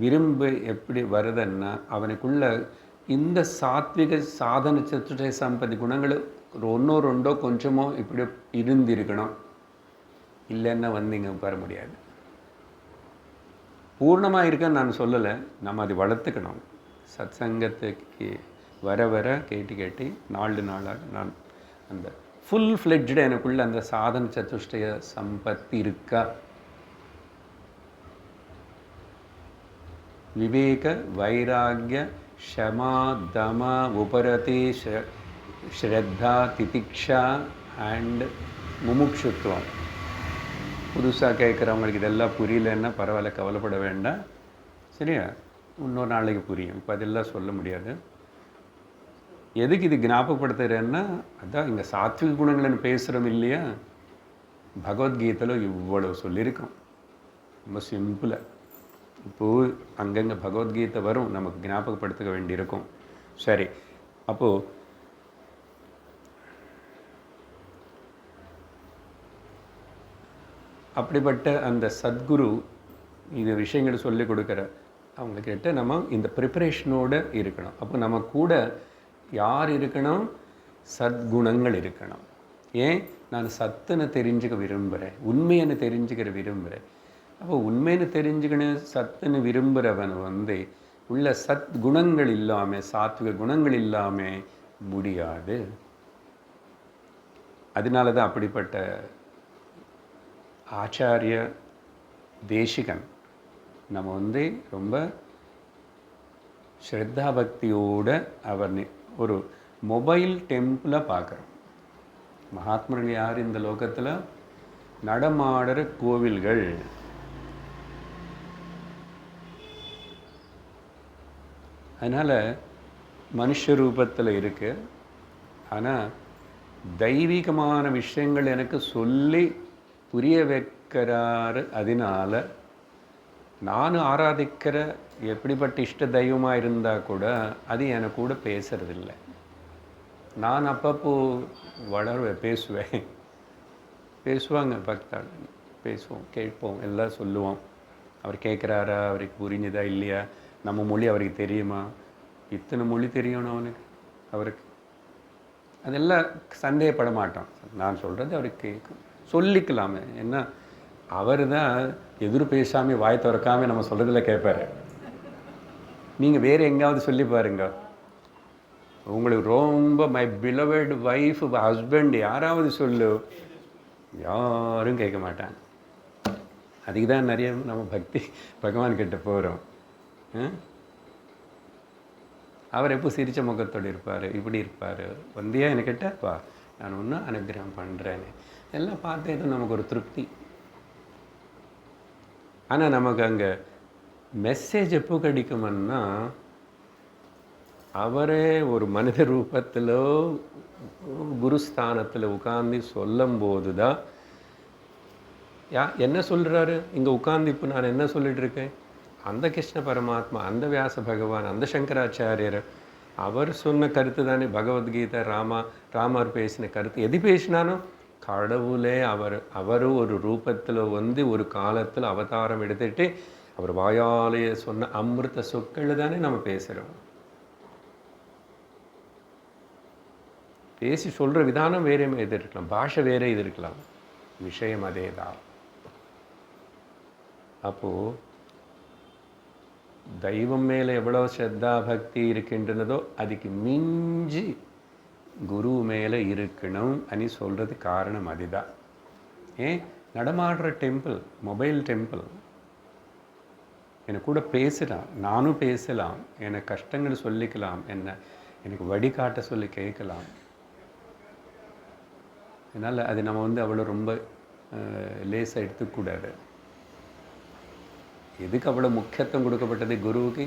விரும்பு எப்படி வருதுன்னா அவனுக்குள்ள இந்த சாத்விக சாதன சதுஷ்டய சம்பத்தி குணங்கள் ஒன்றோ ரெண்டோ கொஞ்சமோ இப்படி இருந்திருக்கணும். இல்லைன்னா இங்கே வர முடியாது. பூர்ணமாக இருக்கன்னு நான் சொல்லலை, நம்ம அதை வளர்த்துக்கணும். சத் சங்கத்துக்கு வர வர கேட்டு நாளாக நான் அந்த ஃபுல் ஃப்ளெட்ஜ்டு எனக்குள்ள அந்த சாதன சதுஷ்டய சம்பத்தி இருக்கா. விவேக வைராகிய க்ஷமா தம உபரதி ஸ்ரத்தா திதிக்ஷா அண்ட் முமுட்சுத்துவம். புதுசாக கேட்குறவங்களுக்கு இதெல்லாம் புரியலன்னா பரவாயில்ல, கவலைப்பட வேண்டாம். சரியா, இன்னொரு நாளைக்கு புரியும். இப்போ அதெல்லாம் சொல்ல முடியாது. எதுக்கு இது ஞாபகப்படுத்துகிறேன்னா, அதான் இங்கே சாத்விக குணங்கள்னு பேசுகிறோம் இல்லையா, பகவத்கீதையில் இவ்வளவு சொல்லியிருக்கோம். ரொம்ப சிம்பிளாக. இப்போது அங்கங்கே பகவத்கீதை வரும், நமக்கு ஞாபகப்படுத்த வேண்டியிருக்கும். சரி, அப்போது அப்படிப்பட்ட அந்த சத்குரு இது விஷயங்கள் சொல்லிக் கொடுக்குற அவங்கக்கிட்ட நம்ம இந்த ப்ரிப்பரேஷனோடு இருக்கணும். அப்போ நம்ம கூட யார் இருக்கணும், சத்குணங்கள் இருக்கணும். ஏன், நான் சத்துன்னு தெரிஞ்சுக்க விரும்புகிறேன், உண்மையை தெரிஞ்சுக்கிற விரும்புகிறேன். அப்போ உண்மைன்னு தெரிஞ்சுக்கணும் சத்துன்னு விரும்புகிறவன் வந்து உள்ள சத் குணங்கள் இல்லாமல், சாத்விக குணங்கள் இல்லாமல் முடியாது. அதனால தான் அப்படிப்பட்ட ஆச்சாரிய தேசிகன் நம்ம வந்து ரொம்ப ஸ்ரத்தா பக்தியோடு அவர் ஒரு மொபைல் டெம்பிளை பார்க்குறோம். மகாத்மர்கள் யார் இந்த லோகத்தில்? நடமாடுற கோவில்கள். அதனால் மனுஷ ரூபத்தில் இருக்குது. ஆனால் தெய்வீகமான விஷயங்கள் எனக்கு சொல்லி புரிய வைக்கிறாரு. அதனால் நானும் ஆராதிக்கிற எப்படிப்பட்ட இஷ்ட தெய்வமாக இருந்தால் கூட அது எனக்கு கூட பேசுறதில்லை. நான் அப்பப்போ பேசுவாங்க பக்தாள், பேசுவோம், கேட்போம், எல்லாம் சொல்லுவோம். அவர் கேட்குறாரா, அவருக்கு புரிஞ்சுதா இல்லையா, நம்ம மொழி அவருக்கு தெரியுமா, இத்தனை மொழி தெரியணும் அவருக்கு அதெல்லாம் சந்தேகப்பட மாட்டோம். நான் சொல்கிறது அவருக்கு சொல்லிக்கலாமே. என்ன அவர் தான் எதிர் பேசாமல் வாய் திறக்காமல் நம்ம சொல்கிறதில் கேட்பார். நீங்கள் வேறு எங்கேயாவது சொல்லி பாருங்க, உங்களுக்கு ரொம்ப மை பிலவட் ஒய்ஃப், ஹஸ்பண்ட் யாராவது சொல்லு, யாரும் கேட்க மாட்டாங்க. அதுக்கு தான் நிறைய நம்ம பகவான்கிட்ட போகிறோம். அவர் எப்போ சிரித்த முகத்தோடு இருப்பார், இப்படி இருப்பார், வந்தியா என்கிட்ட வா, நான் ஒன்றும் அனுகிரகம் பண்ணுறேன்னு எல்லாம் பார்த்தது நமக்கு ஒரு திருப்தி. ஆனால் நமக்கு அங்கே மெசேஜ் எப்போ கிடைக்கும்னா, அவரே ஒரு மனித ரூபத்திலோ குருஸ்தானத்தில் உட்கார்ந்து சொல்லும்போது தான் என்ன சொல்கிறாரு. இங்கே உட்கார்ந்து இப்போ நான் என்ன சொல்லிட்டு இருக்கேன், அந்த கிருஷ்ண பரமாத்மா, அந்த வியாச பகவான், அந்த சங்கராச்சாரியர் அவர் சொன்ன கருத்து தானே பகவத்கீதை, ராமர் பேசின கருத்து. எது பேசினாலும் கடவுளே அவரும் ஒரு ரூபத்தில் வந்து ஒரு காலத்தில் அவதாரம் எடுத்துட்டு அவர் வாயாலேயே சொன்ன அமிர்த சொற்கள் தானே நம்ம பேசுகிறோம். பேசி சொல்கிற விதானம் வேறே இது இருக்கலாம், பாஷை வேறே இது இருக்கலாம், விஷயம் அதே தான். அப்போது தெய்வம் மேலே எவ்வளோ ஸ்ரத்தா பக்தி இருக்கின்றனதோ அதுக்கு மிஞ்சி குரு மேலே இருக்கணும் అని சொல்கிறது காரணம் அதுதான். நடமாடுற டெம்பிள், மொபைல் டெம்பிள், எனக்கு கூட பேசலாம், நானும் பேசலாம், எனக்கு கஷ்டங்கள் சொல்லிக்கலாம், எனக்கு வழிகாட்ட சொல்லி கேட்கலாம். அதனால் அது நம்ம வந்து அவ்வளோ ரொம்ப லேசாக எடுத்துக்கூடாது. எதுக்கு அவ்வளோ முக்கியத்துவம் கொடுக்கப்பட்டது குருவுக்கு?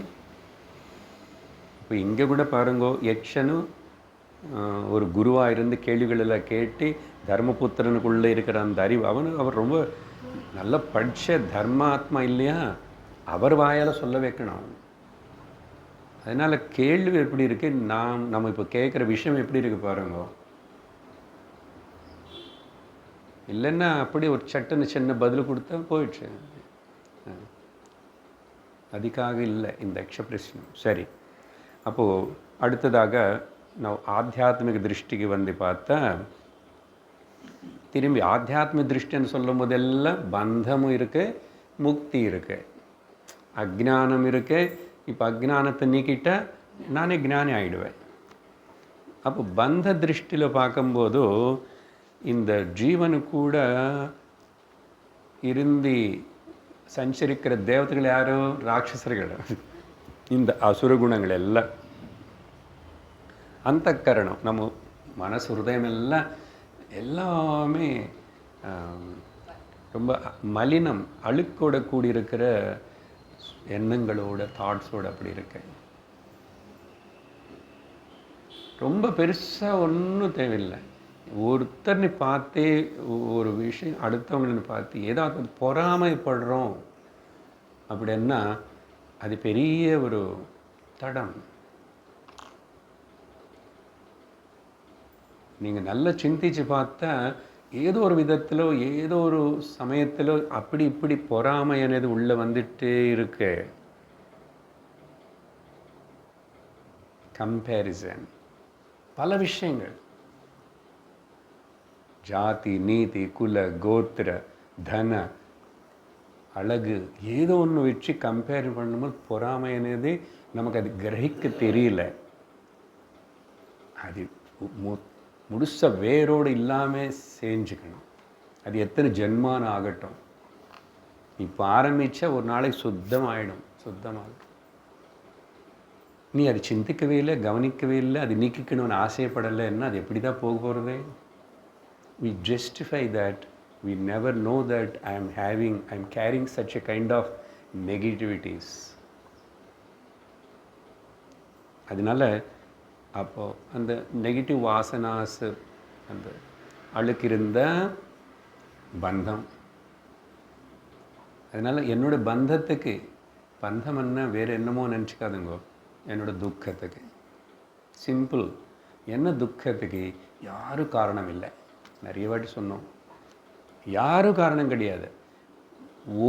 இப்போ இங்கே கூட பாருங்கோ, யக்ஷனும் ஒரு குருவாக இருந்து கேள்விகளெல்லாம் கேட்டு தர்மபுத்திரனுக்குள்ளே இருக்கிற அந்த அறிவு, அவர் ரொம்ப நல்ல படித்த தர்மாத்மா இல்லையா, அவர் வாயால் சொல்ல வைக்கணும். அதனால் கேள்வி எப்படி இருக்குது, நம்ம இப்போ கேட்குற விஷயம் எப்படி இருக்குது பாருங்க. இல்லைன்னா அப்படி ஒரு சட்டுன்னு சின்ன பதில் கொடுத்தா போயிடுச்சு. அதுக்காக இல்லை இந்த யக்ஷபிரஷ்னம். சரி, அப்போது அடுத்ததாக ನಾವು ಆಧ್ಯಾತ್ಮಿಕ ದೃಷ್ಟಿಗೆ வந்து பார்த்தா, திரும்பி ஆத்தியாத்மிக திருஷ்டின்னு சொல்லும் போதெல்லாம் பந்தமும் இருக்குது, முக்தி இருக்குது, அஜ்ஞானம் இருக்குது. இப்போ அஜ்ஞானத்தை நீக்கிட்டால் நானே ஞானி ஆகிடுவேன். அப்போ பந்த திருஷ்டியில் பார்க்கும்போது இந்த ஜீவனு கூட இருந்து சஞ்சரிக்கிற தேவதைகள் யாரோ ராட்சசர்கள், இந்த அசுரகுணங்கள் எல்லாம் ಅಂತಃಕರಣம், நம்ம மனசு ஹிருதயம் எல்லாமே ரொம்ப மலினம், அழுக்கோட கூடியிருக்கிற எண்ணங்களோட, தாட்ஸோடு அப்படி இருக்கு. ரொம்ப பெருசாக ஒன்றும் தேவையில்லை. ஒருத்தர்னு பார்த்தே ஒரு விஷயம் அடுத்தவங்கன்னு பார்த்து ஏதாவது பொறாமைப்படுறோம் அப்படின்னா அது பெரிய ஒரு தடம். நீங்கள் நல்லா சிந்திச்சு பார்த்தா ஏதோ ஒரு விதத்திலோ ஏதோ ஒரு சமயத்திலோ அப்படி இப்படி பொறாமை అనేది உள்ளே வந்துட்டே இருக்கு. கம்பேரிசன், பல விஷயங்கள், ஜாதி, நீதி, குல, கோத்திர, தன, அழகு ஏதோ ஒன்று வச்சு கம்பேர் பண்ணும்போது பொறாமையானது நமக்கு அது கிரகிக்க தெரியல. அது முழுச வேரோடு இல்லாமல் செஞ்சுக்கணும். அது எத்தனை ஜென்மானம் ஆகட்டும். இப்போ ஆரம்பித்தா ஒரு நாளைக்கு சுத்தமாகும். நீ அது சிந்திக்கவே இல்லை, கவனிக்கவே இல்லை, அது நீக்கிக்கணும்னு ஆசைப்படலைன்னா அது எப்படி தான் போக போகிறது? We justify that. We never know that I'm carrying such a kind of negativities. அதனால அப்போது அந்த நெகட்டிவ் வாசனாஸ், அந்த அழுக்கிருந்த பந்தம். அதனால் என்னோட பந்தத்துக்கு பந்தம் என்ன வேறு என்னமோ நினச்சிக்காதுங்கோ. என்னோட துக்கத்துக்கு சிம்பிள். என்ன துக்கத்துக்கு யாரும் காரணம் இல்லை. நிறைய வாட்டி சொன்னோம், யாரும் காரணம் கிடையாது.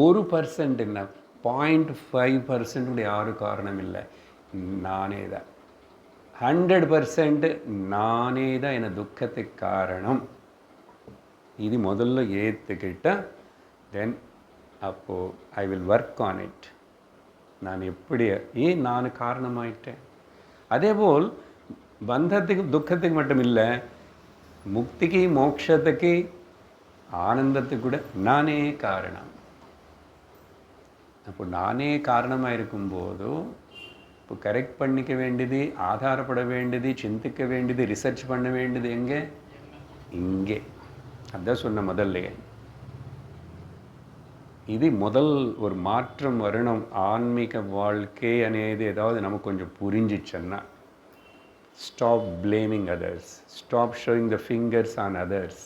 1% என்ன 0.5% யாரும் காரணம் இல்லை. நானே தான் 100% நானே தான் என் துக்கத்துக்கு காரணம். இது முதல்ல ஏற்றுக்கிட்ட தென் அப்போது I will work on it. நான் எப்படி ஏன் நான் காரணமாயிட்டேன். அதேபோல் பந்தத்துக்கு துக்கத்துக்கு மட்டும் இல்லை, முக்திக்கு மோட்சத்துக்கு ஆனந்தத்துக்கு கூட நானே காரணம். அப்போ நானே காரணமாக இருக்கும்போது இப்போ கரெக்ட் பண்ணிக்க வேண்டியது, ஆதாரப்பட வேண்டியது, சிந்திக்க வேண்டியது, ரிசர்ச் பண்ண வேண்டியது எங்கே? இங்கே. அதான் சொன்ன முதல்லையே. இது முதல் ஒரு மாற்றம் வரணும். ஆன்மீக வாழ்க்கை అనేది ஏதாவது நமக்கு கொஞ்சம் புரிஞ்சிச்சுன்னா, stop blaming others, stop showing the fingers on others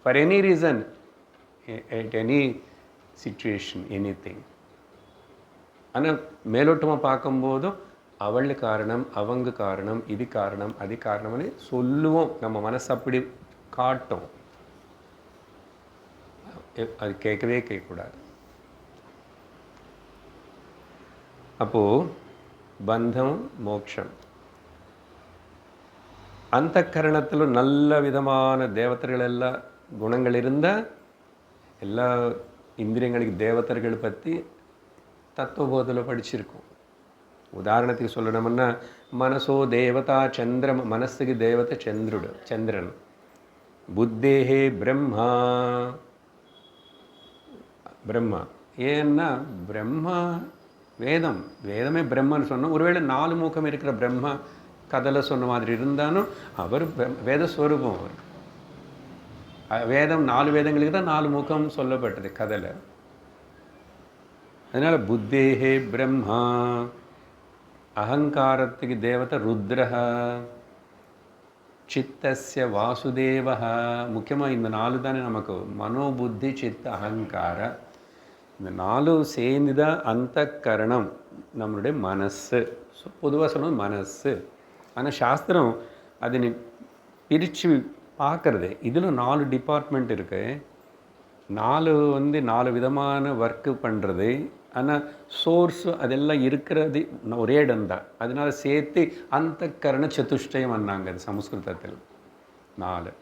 for any reason, at any situation, anything. ஆனால் மேலோட்டமாக பார்க்கும்போதும் அவள் காரணம், அவங்க காரணம், இது காரணம், அது காரணம்னு சொல்லுவோம். நம்ம மனசு அப்படி காட்டும். அது கேட்கக்கூடாது. அப்போது பந்தம் மோட்சம். அந்த கரணத்தில் நல்ல விதமான தேவதர்கள் எல்லாம் குணங்கள் இருந்தால் எல்லா இந்திரியங்களுக்கு தேவதர்கள் பற்றி தத்துவபோதில் படிச்சிருக்கோம். உதாரணத்துக்கு சொல்லணும்னா மனசோ தேவதா சந்திரம், மனசுக்கு தேவதை சந்திரன். புத்தேஹே பிரம்மா. ஏன்னா பிரம்மா வேதமே பிரம்மன்னு சொன்னோம். ஒருவேளை 4 மூக்கம் இருக்கிற பிரம்மா கதையில் சொன்ன மாதிரி இருந்தாலும் அவர் வேதஸ்வரூபம். அவர் வேதம் 4 வேதங்களுக்கு தான் 4 மூக்கம் சொல்லப்பட்டது கதையில். அதனால் புத்தேஹே பிரம்மா. அகங்காரத்துக்கு தேவதை ருத்ரஹ. சித்தஸ்ய வாசுதேவஹ. முக்கியமாக இந்த 4 தானே நமக்கு மனோபுத்தி சித்த அகங்கார. இந்த 4 சேர்ந்து தான் அந்த கரணம் நம்மளுடைய மனசு. பொதுவாக சொல்லணும் மனசு. ஆனால் சாஸ்திரம் அதை பிரித்து பார்க்குறது. இதில் 4 டிபார்ட்மெண்ட் இருக்குது. 4 விதமான ஒர்க்கு பண்ணுறது. ஆனால் சோர்ஸ் அதெல்லாம் இருக்கிறது ஒரே இடம்தான். அதனால் சேர்த்து அந்த கரண சதுஷ்டயம் வந்தாங்க அது சமஸ்கிருதத்தில். 4.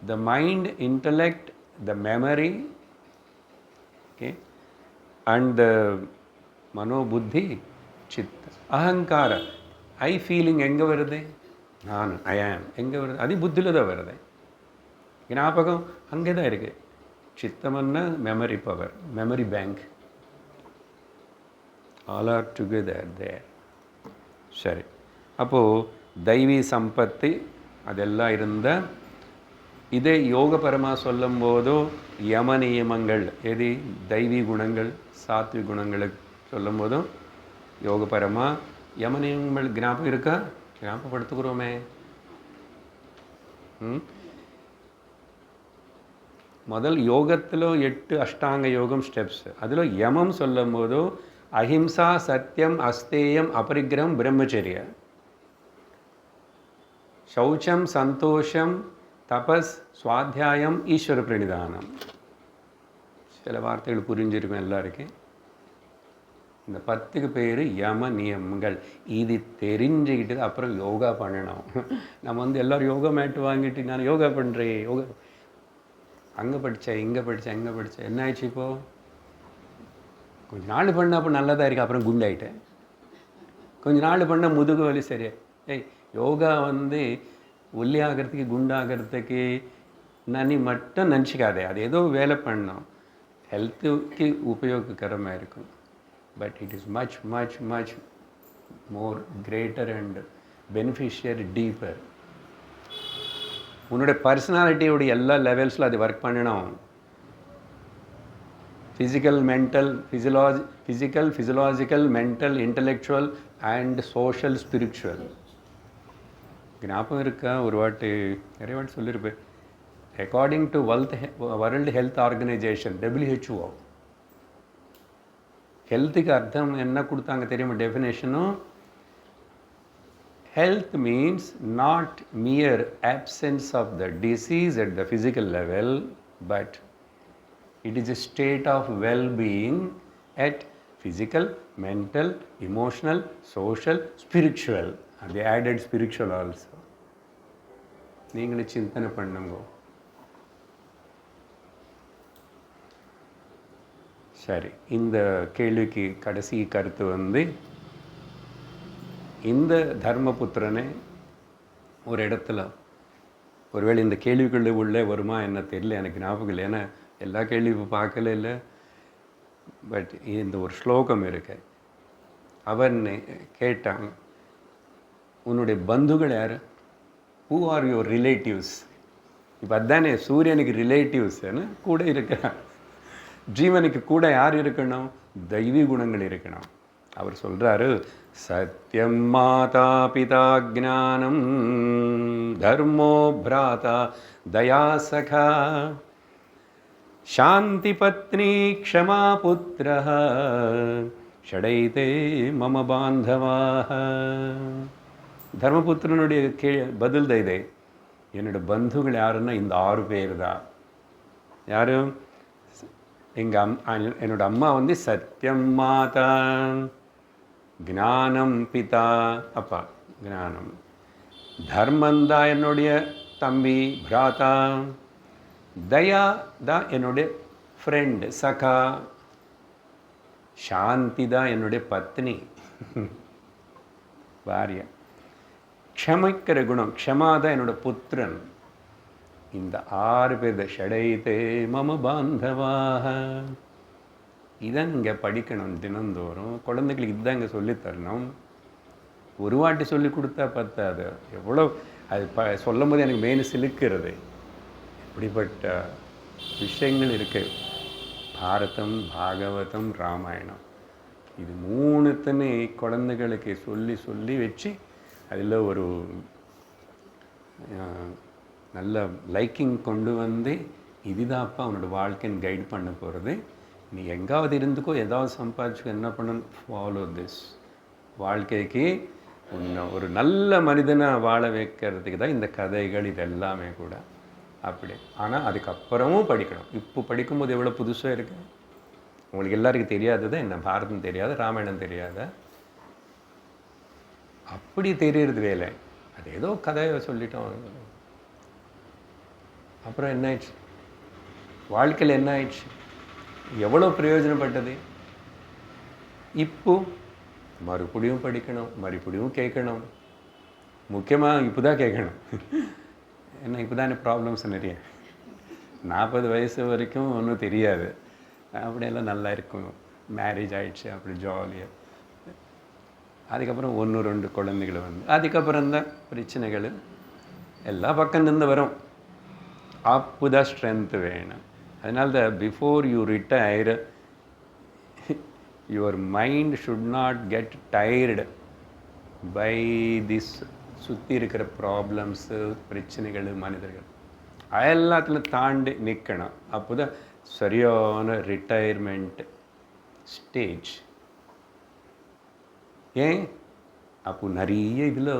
The mind, intellect, the memory, okay, and the மனோபுத்தி சித்த அகங்கார. ஐ ஃபீலிங் எங்கே வருது? நான் ஐ ஆம் எங்கே வருது? அது புத்தியில் தான் வருது. ஞாபகம் அங்கே தான் இருக்குது. சித்தம்னா memory power, memory bank. All are together there. சரி, அப்போது தெய்வீ சம்பத்து அதெல்லாம் இருந்தால் இதே யோகபரமாக சொல்லும் போதோ யம நியமங்கள் எது தெய்வீ குணங்கள் சாத்வி குணங்களுக்கு சொல்லும் போதும் யோகபரமாக யம நியமங்கள் ஞாபகம் இருக்கா? ஞாபகப்படுத்துகிறோமே. முதல் யோகத்தில் 8 அஷ்டாங்க யோகம் ஸ்டெப்ஸ். அதில் யமம் சொல்லும் போது அஹிம்சா, சத்தியம், அஸ்தேயம், அபரிக்கிரகம், பிரம்மச்சரிய. சௌச்சம், சந்தோஷம், தபஸ், சுவாத்தியாயம், ஈஸ்வர பிரணிதானம். சில வார்த்தைகள் புரிஞ்சிருக்கும் எல்லாருக்கும். இந்த 10க்கு பேர் யம நியமங்கள். இது தெரிஞ்சுக்கிட்டு அப்புறம் யோகா பண்ணணும். நம்ம எல்லோரும் யோகா மேட்டு வாங்கிட்டு நான் யோகா பண்ணுறேன், யோகா அங்கே படித்தேன், இங்கே படித்தேன், எங்கே படித்தேன். என்ன ஆயிடுச்சு இப்போது? கொஞ்ச நாள் பண்ண அப்போ நல்லதாக இருக்குது, அப்புறம் குண்டாயிட்டேன். கொஞ்ச நாள் பண்ண முதுகு வலி சரியா. யோகா வந்து ஒல்லியாகிறதுக்கு குண்டாகிறதுக்கு நனி மட்டும் நினச்சிக்காதே. அது ஏதோ வேலை பண்ணோம், ஹெல்த்துக்கு உபயோககரமாக இருக்கும். But it is much much much more greater and beneficiary deeper. உன்னோட பர்சனாலிட்டியோட எல்லா லெவல்ஸில் அது ஒர்க் பண்ணணும். Physical, mental, physiological, mental, intellectual and social, spiritual. ஞாபகம் இருக்கா? ஒரு வாட்டி நிறைய வாட்டி சொல்லியிருப்பேன். According to world health organisation, WHO, ஹெல்த்துக்கு அர்த்தம் என்ன கொடுத்தாங்க தெரியுமா? டெஃபினேஷனும், health means not mere absence of the disease at the physical level, but it is a state of well-being at physical, mental, emotional, social, spiritual. And they added spiritual also. நீங்களே சிந்தனை பண்ணுங்க. சரி, இந்த கேள்விக்கு கடைசி கருத்து வந்து, இந்த தர்மபுத்திரனே ஒரு இடத்துல, ஒருவேளை இந்த கேள்விக்குள்ளே உள்ளே வருமா என்ன தெரியல, எனக்கு ஞாபகம் இல்லை, ஏன்னா எல்லா கேள்வியும் இப்போ பார்க்கல இல்லை. பட் இந்த ஒரு ஸ்லோகம் இருக்கு. அவன் கேட்டான், உன்னுடைய பந்துகள் யார்? Who are your relatives? இப்போ அதுதானே சூரியனுக்கு ரிலேட்டிவ்ஸ்ன்னு கூட இருக்கிறான். ஜீவனுக்கு கூட யார் இருக்கணும்? தெய்வீ குணங்கள் இருக்கணும். அவர் சொல்கிறாரு, சத்யம் மாதா பிதா ஜானம் தர்மோ பிராதா தயா சகா சாந்தி பத்னி க்ஷமா புத்திரः ஷடைதே மம பாந்தவாः. தர்மபுத்திரனுடைய பதில் தான் இதே. என்னோட பந்துகள் யாருன்னா இந்த 6 பேர் தான். யாரும்? என்னோட அம்மா வந்து சத்யம் மாதா, ஞானம் பிதா, அப்பா ஞானம், தர்மந்தா என்னுடைய தம்பி பிராதா, தயா தான் என்னுடைய ஃப்ரெண்ட் சகா, சாந்தி தான் என்னுடைய பத்னி பாரியா, க்ஷமிக்கிற குணம் க்ஷமா தான் என்னோட புத்திரன். இந்த 6 பேர் ஷடைதே மம பாந்தவாக. இதான் இங்கே படிக்கணும் தினந்தோறும். குழந்தைகளுக்கு இதுதான் இங்கே சொல்லித்தரணும். ஒரு வாட்டி சொல்லி கொடுத்தா பத்தாது. எவ்வளோ அது சொல்லும் போது எனக்கு மெயின் சிலுக்கிறது. இப்படிப்பட்ட விஷயங்கள் இருக்குது. பாரதம், பாகவதம், ராமாயணம், இது 3த்துமே குழந்தைகளுக்கு சொல்லி சொல்லி வச்சு அதில் ஒரு நல்ல லைக்கிங் கொண்டு வந்து, இதுதான்ப்பா அவனோட வாழ்க்கைன்னு கைட் பண்ண போகிறது. நீ எங்காவது இருந்துக்கோ, ஏதாவது சம்பாதிச்சுக்கோ, என்ன பண்ணணும், ஃபாலோ திஸ். வாழ்க்கைக்கு உன்னை ஒரு நல்ல மனிதனாக வாழ வைக்கிறதுக்கு தான் இந்த கதைகள், இது எல்லாமே கூட அப்படி. ஆனால் அதுக்கப்புறமும் படிக்கணும். இப்போ படிக்கும்போது எவ்வளோ புதுசாக இருக்குது. உங்களுக்கு எல்லாருக்கும் தெரியாதது என்ன? பாரதம் தெரியாது, ராமாயணம் தெரியாத, அப்படி தெரியறது வேலை. அது ஏதோ கதையை சொல்லிட்டோம். அப்புறம் என்ன ஆயிடுச்சு? வாழ்க்கையில் என்ன ஆயிடுச்சு? எவ்வளோ பிரயோஜனப்பட்டது? இப்போ மறுபடியும் படிக்கணும், மறுபடியும் கேட்கணும். முக்கியமாக இப்போ தான் கேட்கணும். ஏன்னா இப்போ தான் ப்ராப்ளம்ஸ் நிறைய. 40 வயசு வரைக்கும் ஒன்றும் தெரியாது, அப்படியெல்லாம் நல்லா இருக்கும். மேரேஜ் ஆகிடுச்சு, அப்படி ஜாலியாக. அதுக்கப்புறம் 1-2 குழந்தைகள் வந்து, அதுக்கப்புறம் தான் பிரச்சனைகள் எல்லா பக்கம் நின்று வரும். அப்போ தான் ஸ்ட்ரென்த்து வேணும். அதனால தான் before you retire, your mind should not get tired by this. சுற்றி இருக்கிற ப்ராப்ளம்ஸு, பிரச்சனைகள், மனிதர்கள் எல்லாத்துலையும் தாண்டி நிற்கணும். அப்போ தான் சரியான ரிட்டையர்மெண்ட் ஸ்டேஜ். ஏன்? அப்போ நிறைய இதில்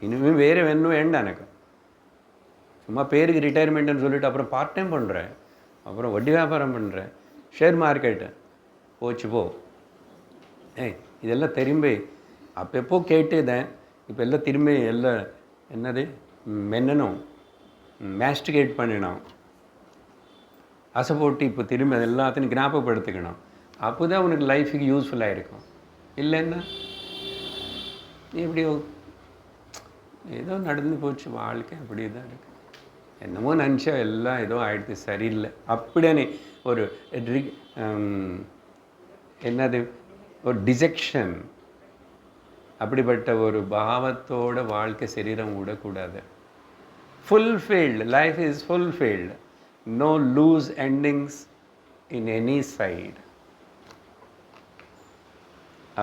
இன்னுமே வேறு வேணும் வேண்டாம் எனக்கு. சும்மா பேருக்கு ரிட்டையர்மெண்ட்டுன்னு சொல்லிவிட்டு அப்புறம் பார்ட் டைம் பண்ணுறேன், அப்புறம் வட்டி வியாபாரம் பண்ணுறேன், ஷேர் மார்க்கெட்டு போச்சு போ. இதெல்லாம் திரும்பி அப்பப்போ கேட்டுதேன். இப்போ எல்லாம் திரும்பி எல்லாம் என்னது மென்னணும், மேஸ்டிகேட் பண்ணணும். ஆசை போட்டு இப்போ திரும்பி அது எல்லாத்தையும் ஞாபகப்படுத்திக்கணும். அப்போ தான் உனக்கு லைஃபுக்கு யூஸ்ஃபுல்லாக இருக்கும். இல்லைன்னா எப்படியோ ஏதோ நடந்து போச்சு வாழ்க்கை, அப்படி தான் இருக்குது. என்னமோ நினச்சா எல்லாம் ஏதோ ஆயிடுது, சரியில்லை அப்படின்னு ஒரு என்னது ஒரு டிசெக்ஷன், அப்படிப்பட்ட ஒரு பாவத்தோட வாழ்க்கை சரீரம் விடக்கூடாது. Fulfilled life is fulfilled, no loose endings in any side.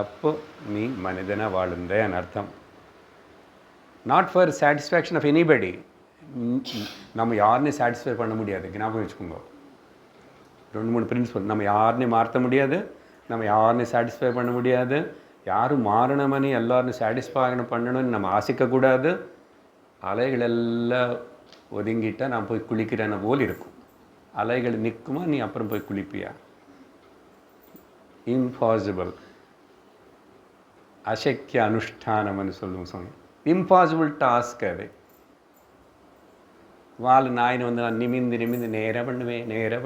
அப்போ நீ மனிதனாக வாழ்ந்தேன்னு அர்த்தம். Not for satisfaction of anybody. நம்ம யாருனையும் சாட்டிஸ்ஃபை பண்ண முடியாது, ஞாபகம் வச்சுக்கோங்க. 2-3 பிரின்சிபல். நம்ம யாருனையும் மாற்ற முடியாது, நம்ம யாருனையும் சாட்டிஸ்ஃபை பண்ண முடியாது. யாரும் மாறணுமனி எல்லோரும் சாட்டிஸ்ஃபை பண்ணணும்னு நம்ம ஆசைக்கக்கூடாது. அலைகள் எல்லாம் ஒதுங்கிட்டால் நான் போய் குளிக்கிறேன்னு போல் இருக்கும். அலைகள் நிற்குமா, நீ அப்புறம் போய் குளிப்பியா? இம்பாசிபிள். அசக்கிய அனுஷ்டானம்னு சொல்லுவோம். இம்பாசிபிள் டாஸ்க் அது. வால் நாயின் வந்து நான் நிமிந்து நேராக பண்ணுவேன் நேராக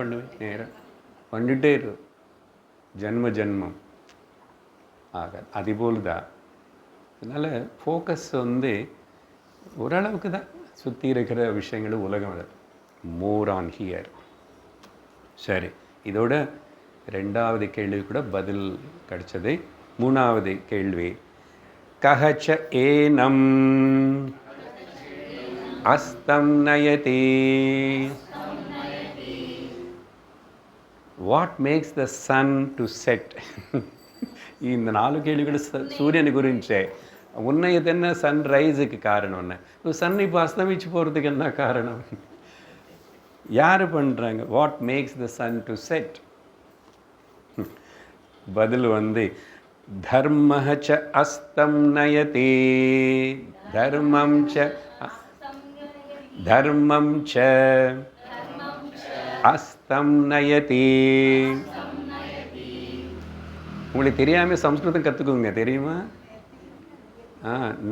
பண்ணிட்டே இரு, ஜென்மம் ஆகாது. அதுபோல் தான். அதனால் ஃபோக்கஸ் வந்து ஓரளவுக்கு தான் சுற்றி இருக்கிற விஷயங்களும் உலகம் மோர் ஆன் ஹியர். சரி, இதோட 2வது கேள்வி கூட பதில் கிடைச்சது. 3வது கேள்வி, கஹச்ச ஏனம் அஸ்தம் நயதி, what makes the sun to set? இந்த 4 கேள்வி கூட சூரியனை குறிச்சே. உன்னையது என்ன சன்ரைஸுக்கு காரணம் என்ன? சன் இப்போ அஸ்தமிச்சு போகிறதுக்கு என்ன காரணம்? யார் பண்ணுறாங்க? What makes the sun to set? பதில் வந்து தர்மஹ ச அஸ்தம் நயதி, தர்மம் ச அஸ்தம் நயதி. உங்களுக்கு தெரியாமல் சம்ஸ்கிருதம் கற்றுக்குங்க, தெரியுமா?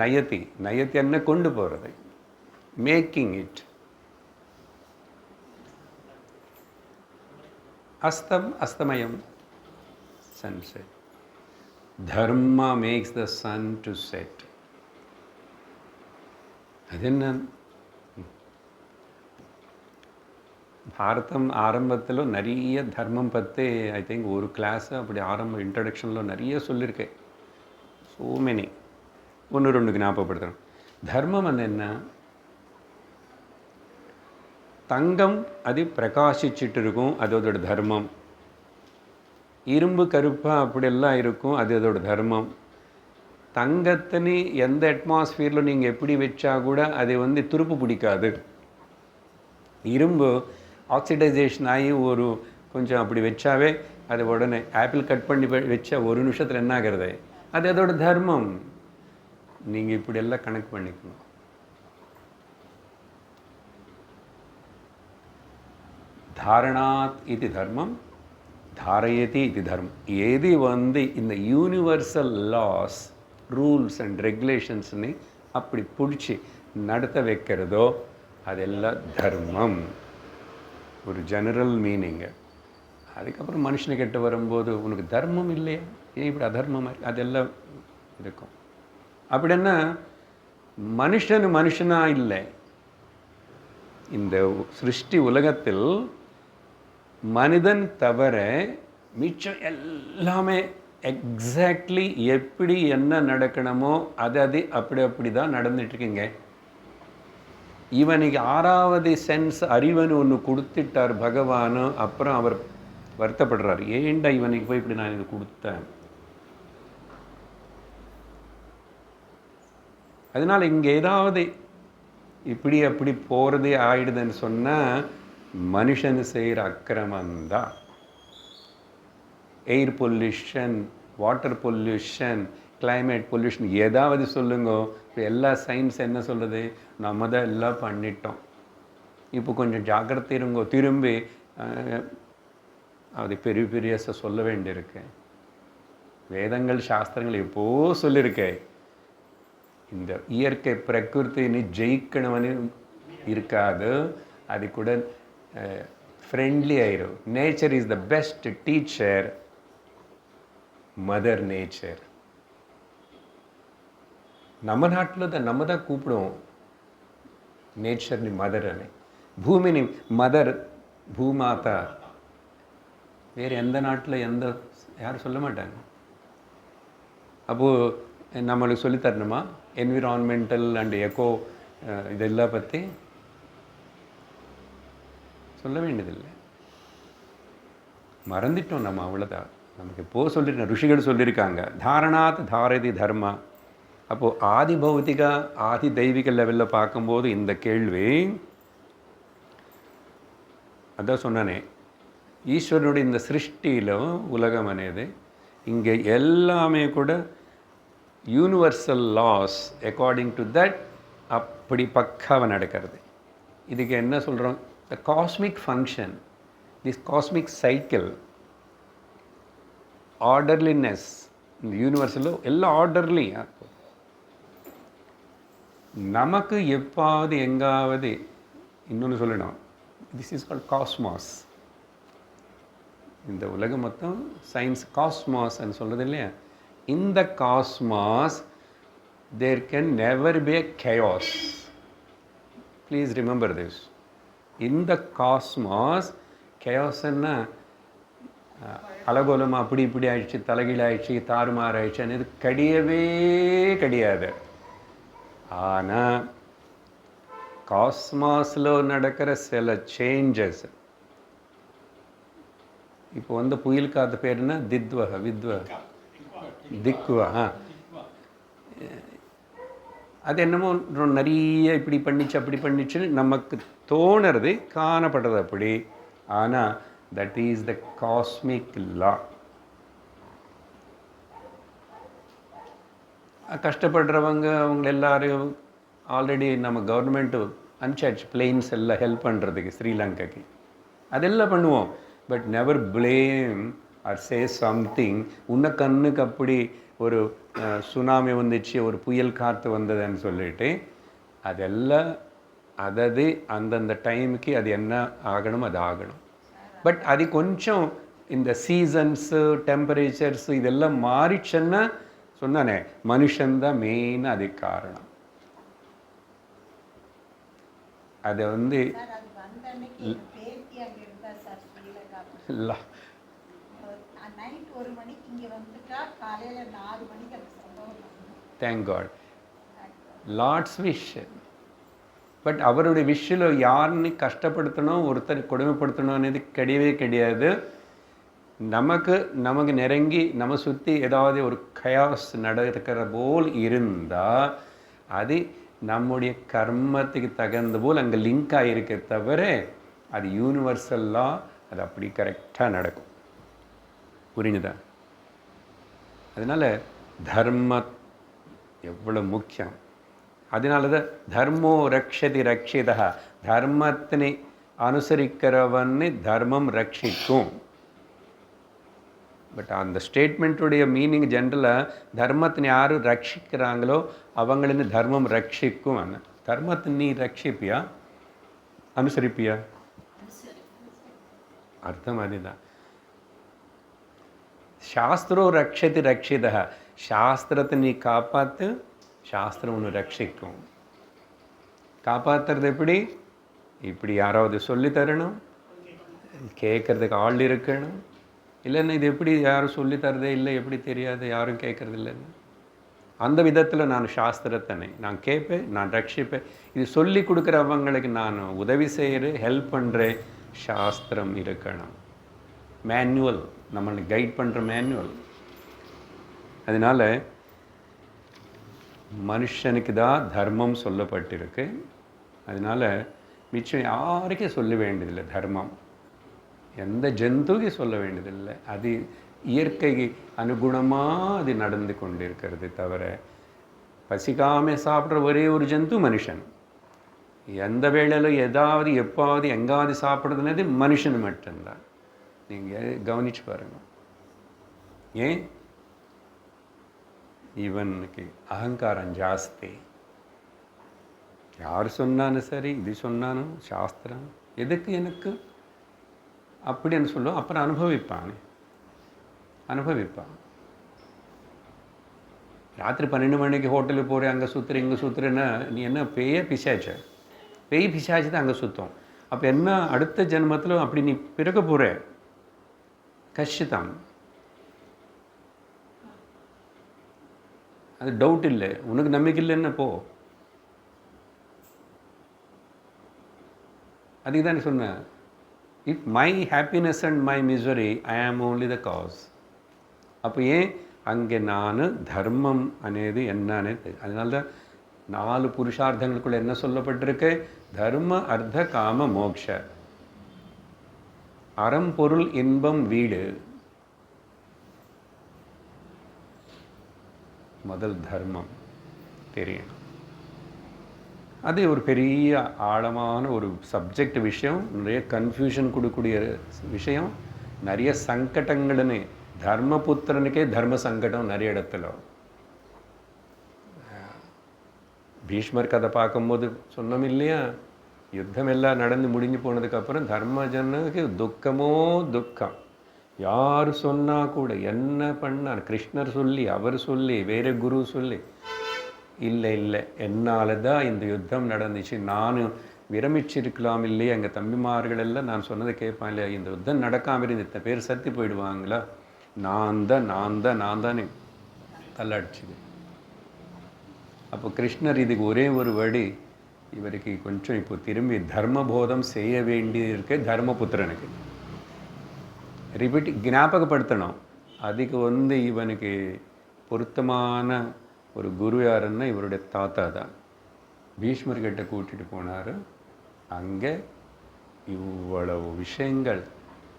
நயதி என்ன கொண்டு போகிறது, மேக்கிங் இட். அஸ்தம் அஸ்தமயம், sunset. Dharma makes the sun to set. அது என்ன? பாரதம் ஆரம்பத்தில் நிறைய தர்மம் பற்றி ஐ திங்க் ஒரு கிளாஸ் அப்படி இன்ட்ரடக்ஷனில் நிறைய சொல்லியிருக்கேன். So many. 1-2 ஞாபகப்படுத்துகிறோம். தர்மம் வந்து என்ன? தங்கம் அது பிரகாசிச்சுட்டு இருக்கும், அது அதோட தர்மம். இரும்பு கருப்பாக அப்படியெல்லாம் இருக்கும், அது அதோட தர்மம். தங்கத்தினி எந்த அட்மாஸ்ஃபியரில் நீங்கள் எப்படி வச்சா கூட அது வந்து துருப்பு பிடிக்காது. இரும்பு ஆக்சிடைசேஷன் ஆகி ஒரு கொஞ்சம் அப்படி வச்சாவே அது உடனே ஆப்பிள் கட் பண்ணி வச்சா 1 நிமிஷத்தில் என்ன ஆகிறது? அது அதோட தர்மம். நீங்கள் இப்படியெல்லாம் கணக்கு பண்ணிக்கணும். தாரணாத் இது தர்மம், தாரயதி இது தர்மம். எது வந்து இந்த யூனிவர்சல் லாஸ், ரூல்ஸ் அண்ட் ரெகுலேஷன்ஸ்னு அப்படி பிடிச்சி நடத்த வைக்கிறதோ அதெல்லாம் தர்மம். ஒரு ஜெனரல் மீனிங்கு. அதுக்கப்புறம் மனுஷனுக்கிட்ட வரும்போது உனக்கு தர்மம் இல்லையா, ஏன் இப்படி அதர்மமாக, அதெல்லாம் இருக்கும். அப்படின்னா மனுஷனாக இல்லை. இந்த சிருஷ்டி உலகத்தில் மனிதன் தவிர மிச்சம் எல்லாமே எக்ஸாக்ட்லி எப்படி என்ன நடக்கணுமோ அது அப்படி தான் நடந்துட்டுருக்குங்க. இவனுக்கு 6வது சென்ஸ் அறிவனு ஒன்று கொடுத்துட்டார் பகவான். அப்புறம் அவர் வருத்தப்படுறார், ஏண்டா இவனுக்கு போய் இப்படி நான் இது கொடுத்தேன். அதனால் இங்கே ஏதாவது இப்படி அப்படி போகிறதே ஆயிடுதுன்னு சொன்னால் மனுஷன் செய்கிற அக்கிரமந்தான். Air pollution, water pollution, climate pollution ஏதாவது சொல்லுங்க. இப்போ எல்லா சயின்ஸ் என்ன சொல்லுது? நம்ம தான் எல்லாம் பண்ணிட்டோம், இப்போ கொஞ்சம் ஜாக்கிரதை இருங்கோ. திரும்பி அது பெரிய சொல்ல வேண்டியிருக்கு. வேதங்கள் சாஸ்திரங்கள் எப்போ சொல்லியிருக்கேன், இந்த இயற்கை பிரகிருத்தின்னு ஜெயிக்கணும்னு இருக்காது. அது கூட ஃப்ரெண்ட்லி ஆயிரும். Nature is the best teacher, mother nature. ನಮ್ಮ ನಾಟ್ಲದ ನಮ್ಮದ ಕೂಪಿಡುவோம் நேச்சர்னி மதர்னு. பூமினி மதர், பூமாதா. வேறு எந்த நாட்டில் யாரும் சொல்ல மாட்டாங்க. அப்போது நம்மளுக்கு சொல்லித்தரணுமா என்விரான்மெண்டல் அண்ட் எக்கோ இதெல்லாம் பற்றி? சொல்ல வேண்டியதில்லை, மறந்துட்டோம் நம்ம, அவ்வளோதான். நமக்கு இப்போது சொல்லியிருக்கேன், ருஷிகள் சொல்லியிருக்காங்க, தாரணாத் தாரதி தர்மா. அப்போது ஆதி பௌத்திக ஆதி தெய்வீக லெவலில் பார்க்கும்போது இந்த கேள்வி, அதான் சொன்னானே, ஈஸ்வரனுடைய இந்த சிருஷ்டியில் உலகம் అనేది இங்கே எல்லாமே கூட universal laws according to that அப்படி பக்காவாக நடக்கிறது. இதுக்கு என்ன சொல்கிறோம்? The cosmic function, this cosmic cycle, orderliness. இந்த யூனிவர்ஸில் எல்லாம் ஆர்டர்லி. நமக்கு எப்பாவது எங்காவது இன்னொன்று சொல்லணும், திஸ் இஸ் கால்ட் காஸ்மாஸ். இந்த உலகம் மொத்தம் சயின்ஸ் காஸ்மாஸ்ன்னு சொல்கிறது இல்லையா? இந்த cosmos there can never be a chaos. Please remember this. இந்த காஸ்மாஸ் கேயாஸ்ன்னா அலகோலமாக அப்படி இப்படி ஆயிடுச்சு, தலைகீழாயிடுச்சு, தாறுமாறாயிடுச்சு, இது கிடையவே கிடையாது. ஆனால் காஸ்மாஸில் நடக்கிற சில சேஞ்சஸ், இப்போ வந்து புயல் காத்த பேர் என்ன? திக்வா. அது என்னமோ நிறைய இப்படி பண்ணிச்சு அப்படி பண்ணிச்சுன்னு நமக்கு தோணுறது, காணப்படுறது அப்படி. ஆனால் that is the cosmic law. கஷ்டப்படுறவங்க அவங்க எல்லாரையும் ஆல்ரெடி நம்ம கவர்மெண்ட்டு அனுப்பிச்சாச்சு, பிளெயின்ஸ் எல்லாம் ஹெல்ப் பண்ணுறதுக்கு ஸ்ரீலங்காக்கு. அதெல்லாம் பண்ணுவோம். But never blame or say something. உன்ன கண்ணுக்கு அப்படி ஒரு சுனாமி வந்துச்சு, ஒரு புயல் காற்று வந்ததுன்னு சொல்லிட்டு அதெல்லாம் அதாவது அந்தந்த டைமுக்கு அது என்ன ஆகணும் அது ஆகணும். பட் அது கொஞ்சம் இந்த சீசன்ஸு டெம்பரேச்சர்ஸு இதெல்லாம் மாறிச்சுன்னா சொன்னானே மனுஷன்தான் மெயினாக அதுக்கு காரணம். அதை வந்து thank God, Lord's wish. But அவருடைய விஷில் யாருன்னு கஷ்டப்படுத்தணும், ஒருத்தர் கொடுமைப்படுத்தணும் అనేది கிடையவே கிடையாது. நமக்கு நெருங்கி நம்ம சுற்றி ஏதாவது ஒரு கயாஸ் நடக்கிற போல் இருந்தால் அது நம்முடைய கர்மத்துக்கு தகுந்த போல் அங்கே லிங்க் ஆகிருக்க தவிர அது யூனிவர்சல்லாக அது அப்படி கரெக்டாக நடக்கும். புரிஞ்சுதா? அதனால் தர்ம எவ்வளோ முக்கியம். அதனால தான் தர்மோ ரக்ஷதி ரக்ஷிதா, தர்மத்தினை அனுசரிக்கிறவன்னு தர்மம் ரட்சிக்கும். பட் அந்த ஸ்டேட்மெண்ட்டுடைய மீனிங் ஜென்ரலாக தர்மத்தினை யார் ரட்சிக்கிறாங்களோ அவங்களின்னு தர்மம் ரட்சிக்கும். தர்மத்தை நீ ரட்சிப்பியா அனுசரிப்பியா? அர்த்தம் அதுதான். சாஸ்திரோ ரக்ஷதி ரக்ஷிதா, சாஸ்திரத்தை நீ காப்பாற்று, சாஸ்திரம் ஒன்று ரட்சிக்கும். காப்பாற்றுறது எப்படி? இப்படி யாராவது சொல்லித்தரணும், கேட்குறதுக்கு ஆள் இருக்கணும். இல்லைன்னா இது எப்படி யாரும் சொல்லித்தரதே இல்லை, எப்படி தெரியாது, யாரும் கேட்குறது இல்லைன்னு. அந்த விதத்தில் நான் சாஸ்திரத்தனை நான் கேட்பேன், நான் ரட்சிப்பேன். இது சொல்லி கொடுக்குறவங்களுக்கு நான் உதவி செய்கிறேன், ஹெல்ப் பண்ணுறேன். சாஸ்திரம் இருக்கணும், மேனுவல், நம்மளை கைட் பண்ணுற மேனுவல். அதனால் மனுஷனுக்கு தான் தர்மம் சொல்லப்பட்டிருக்கு. அதனால் மிச்சம் யாருக்கும் சொல்ல வேண்டியதில்லை தர்மம், எந்த ஜந்துவுக்கு சொல்ல வேண்டியதில்லை. அது இயற்கைக்கு அனுகுணமாக அது நடந்து கொண்டு இருக்கிறது தவிர பசிக்காமல் சாப்பிட்ற ஒரே ஒரு ஜந்து மனுஷன். எந்த வேளையில் ஏதாவது எப்பாவது எங்காவது சாப்பிட்றதுனது மனுஷன் மட்டும்தான். நீங்கள் கவனிச்சு பாருங்கள். ஏன்? இவனுக்கு அகங்காரம் ஜாஸ்தி. யார் சொன்னாலும் சரி, இது சொன்னாலும் சாஸ்திரம் எதுக்கு எனக்கு? அப்படின்னு சொல்லும். அப்புறம் அனுபவிப்பான். ராத்திரி 12 மணிக்கு ஹோட்டலுக்கு போகிறேன், அங்கே சுற்றுறேன் இங்கே சுற்றுறேன்னா நீ என்ன பிசாச்சு தான் அங்கே சுற்றும். அப்போ என்ன அடுத்த ஜென்மத்தில் அப்படி நீ பிறக்க போகிற கஷ்டம், அது டவுட் இல்லை. உனக்கு நம்பிக்கை இல்லைன்னு போ. அதுக்கு தான் சொன்னேன், if my happiness and my misery I am only the cause. அப்போ ஏன் அங்கே நான் தர்மம் అనేది என்னன்னு தெரியும். அதனால தான் 4 புருஷார்த்தங்களுக்குள்ள என்ன சொல்லப்பட்டிருக்கு? தர்ம அர்த்த காம மோக்ஷ. அறம் பொருள் இன்பம் வீடு. முதல் தர்மம் தெரியணும். அது ஒரு பெரிய ஆழமான ஒரு சப்ஜெக்ட் விஷயம், நிறைய கன்ஃபியூஷன் கொடுக்கக்கூடிய விஷயம், நிறைய சங்கடங்கள்னு. தர்மபுத்திரனுக்கே தர்ம சங்கடம் நிறைய இடத்துல. பீஷ்மர் கதை பார்க்கும்போது சொன்னோம் இல்லையா, யுத்தம் எல்லாம் நடந்து முடிஞ்சு போனதுக்கப்புறம் தர்மஜனுக்கு துக்கமோ துக்கம். யார் சொன்னால் கூட என்ன பண்ணார், கிருஷ்ணர் சொல்லி, அவர் சொல்லி, வேறு குரு சொல்லி, இல்லை என்னால் தான் இந்த யுத்தம் நடந்துச்சு, நானும் விரமிச்சிருக்கலாம் இல்லையா, எங்கள் தம்பிமார்கள் எல்லாம் நான் சொன்னதை கேட்பான் இல்லையா, இந்த யுத்தம் நடக்காமல் இருந்து இத்தனை பேர் சத்தி போயிடுவாங்களா, நான் தான் தள்ளாடிச்சுது. அப்போ கிருஷ்ணர் இதுக்கு ஒரே ஒரு வழி, இவருக்கு கொஞ்சம் இப்போ திரும்பி தர்மபோதம் செய்ய வேண்டியிருக்கு தர்மபுத்திரனுக்கு. ரிப்பீட் ஞாபகப்படுத்தணும். அதுக்கு இவனுக்கு பொருத்தமான ஒரு குரு யாருன்னா இவருடைய தாத்தா தான். பீஷ்மர்கிட்ட கூட்டிகிட்டு போனார். அங்கே இவ்வளவு விஷயங்கள்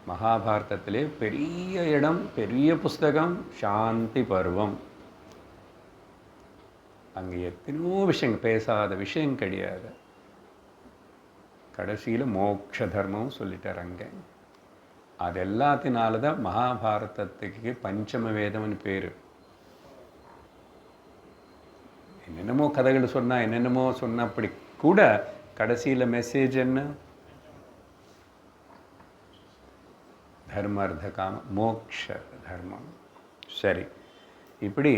மகாபாரதத்திலே பெரிய இடம், பெரிய புஸ்தகம், சாந்தி பருவம். அங்கே எத்தனையோ விஷயங்கள், பேசாத விஷயம் கிடையாது. கடைசியில் மோட்ச தர்மம் சொல்லிட்டார் அங்கே. அது எல்லாத்தினால தான் மகாபாரதத்துக்கு பஞ்சம வேதம்னு பேர். என்னென்னமோ கதைகள் சொன்னால், என்னென்னமோ சொன்ன, அப்படி கூட கடைசியில் மெசேஜ் என்ன? தர்மார்த்த காம மோக்ஷ தர்மம். சரி, இப்படி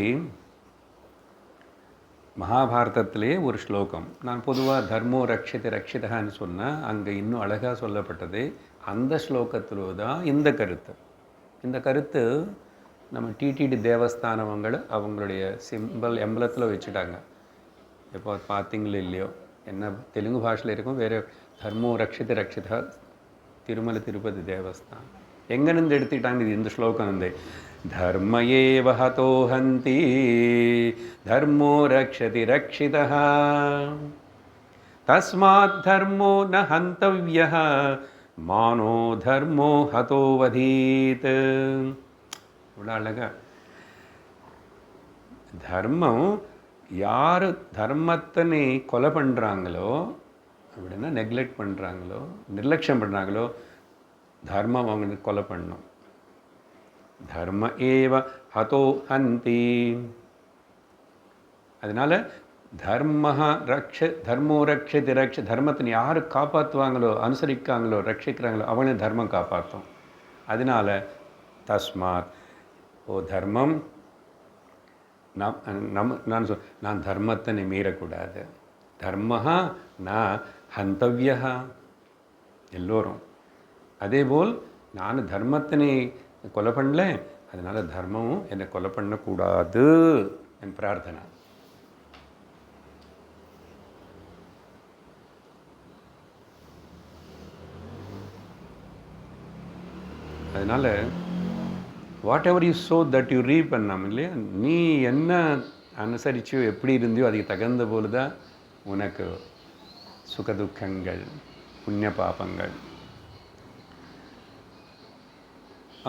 மகாபாரதத்திலே ஒரு ஸ்லோகம். நான் பொதுவாக தர்மோ ரக்ஷிதான்னு சொன்னால் அங்கே இன்னும் அழகாக சொல்லப்பட்டது. அந்த ஸ்லோகத்தில் தான் இந்த கருத்து. இந்த கருத்து நம்ம டிடிடி தேவஸ்தானவங்களை அவங்களுடைய எம்பலத்தில் வச்சுட்டாங்க. இப்போ பார்த்தீங்களோ இல்லையோ, என்ன தெலுங்கு பாஷையில் இருக்கும், வேறு தர்மோ ரக்ஷிதா திருமலை திருப்பதி தேவஸ்தானம். எங்கேருந்து எடுத்துக்கிட்டாங்க? இது இந்த ஸ்லோகம் வந்து தர்ம ஏவ ஹதோ ஹந்தி தர்மோ ரக்ஷதி ரக்ஷிதः தஸ்மாத் தர்மோ ந ஹந்தவ்யः மானோ தர்மோ ஹதோ வதீத். இவ்வளோ அழகா தர்மம், யார் தர்மத்தை கொலை பண்ணுறாங்களோ அப்படின்னா, நெக்லெக்ட் பண்ணுறாங்களோ, நிர்லட்சியம் பண்ணுறாங்களோ, தர்மம் அவங்க கொலை பண்ணணும். தர்ம ஏவ ஹதோ ஹந்தி. அதனால் தர்மோ ரக்ஷதி தர்மத்தை யார் காப்பாற்றுவாங்களோ, அனுசரிக்காங்களோ, ரட்சிக்கிறாங்களோ அவங்களே தர்மம் காப்பாற்றும். அதனால் தஸ்மாத், ஓ தர்மம், நான் தர்மத்தை மீறக்கூடாது. தர்மஹா ந ஹந்தவ்யா. எல்லோரும் அதேபோல் நான் தர்மத்தினை கொலை பண்ணல, அதனால் தர்மமும் என்னை கொலை பண்ணக்கூடாது என் பிரார்த்தனை. அதனால் what ever you so that you ரீப் பண்ணாமல் இல்லையா, நீ என்ன அனுசரிச்சியோ, எப்படி இருந்தியோ அதுக்கு தகுந்த போல தான் உனக்கு சுகதுக்கங்கள், புண்ணிய பாபங்கள்.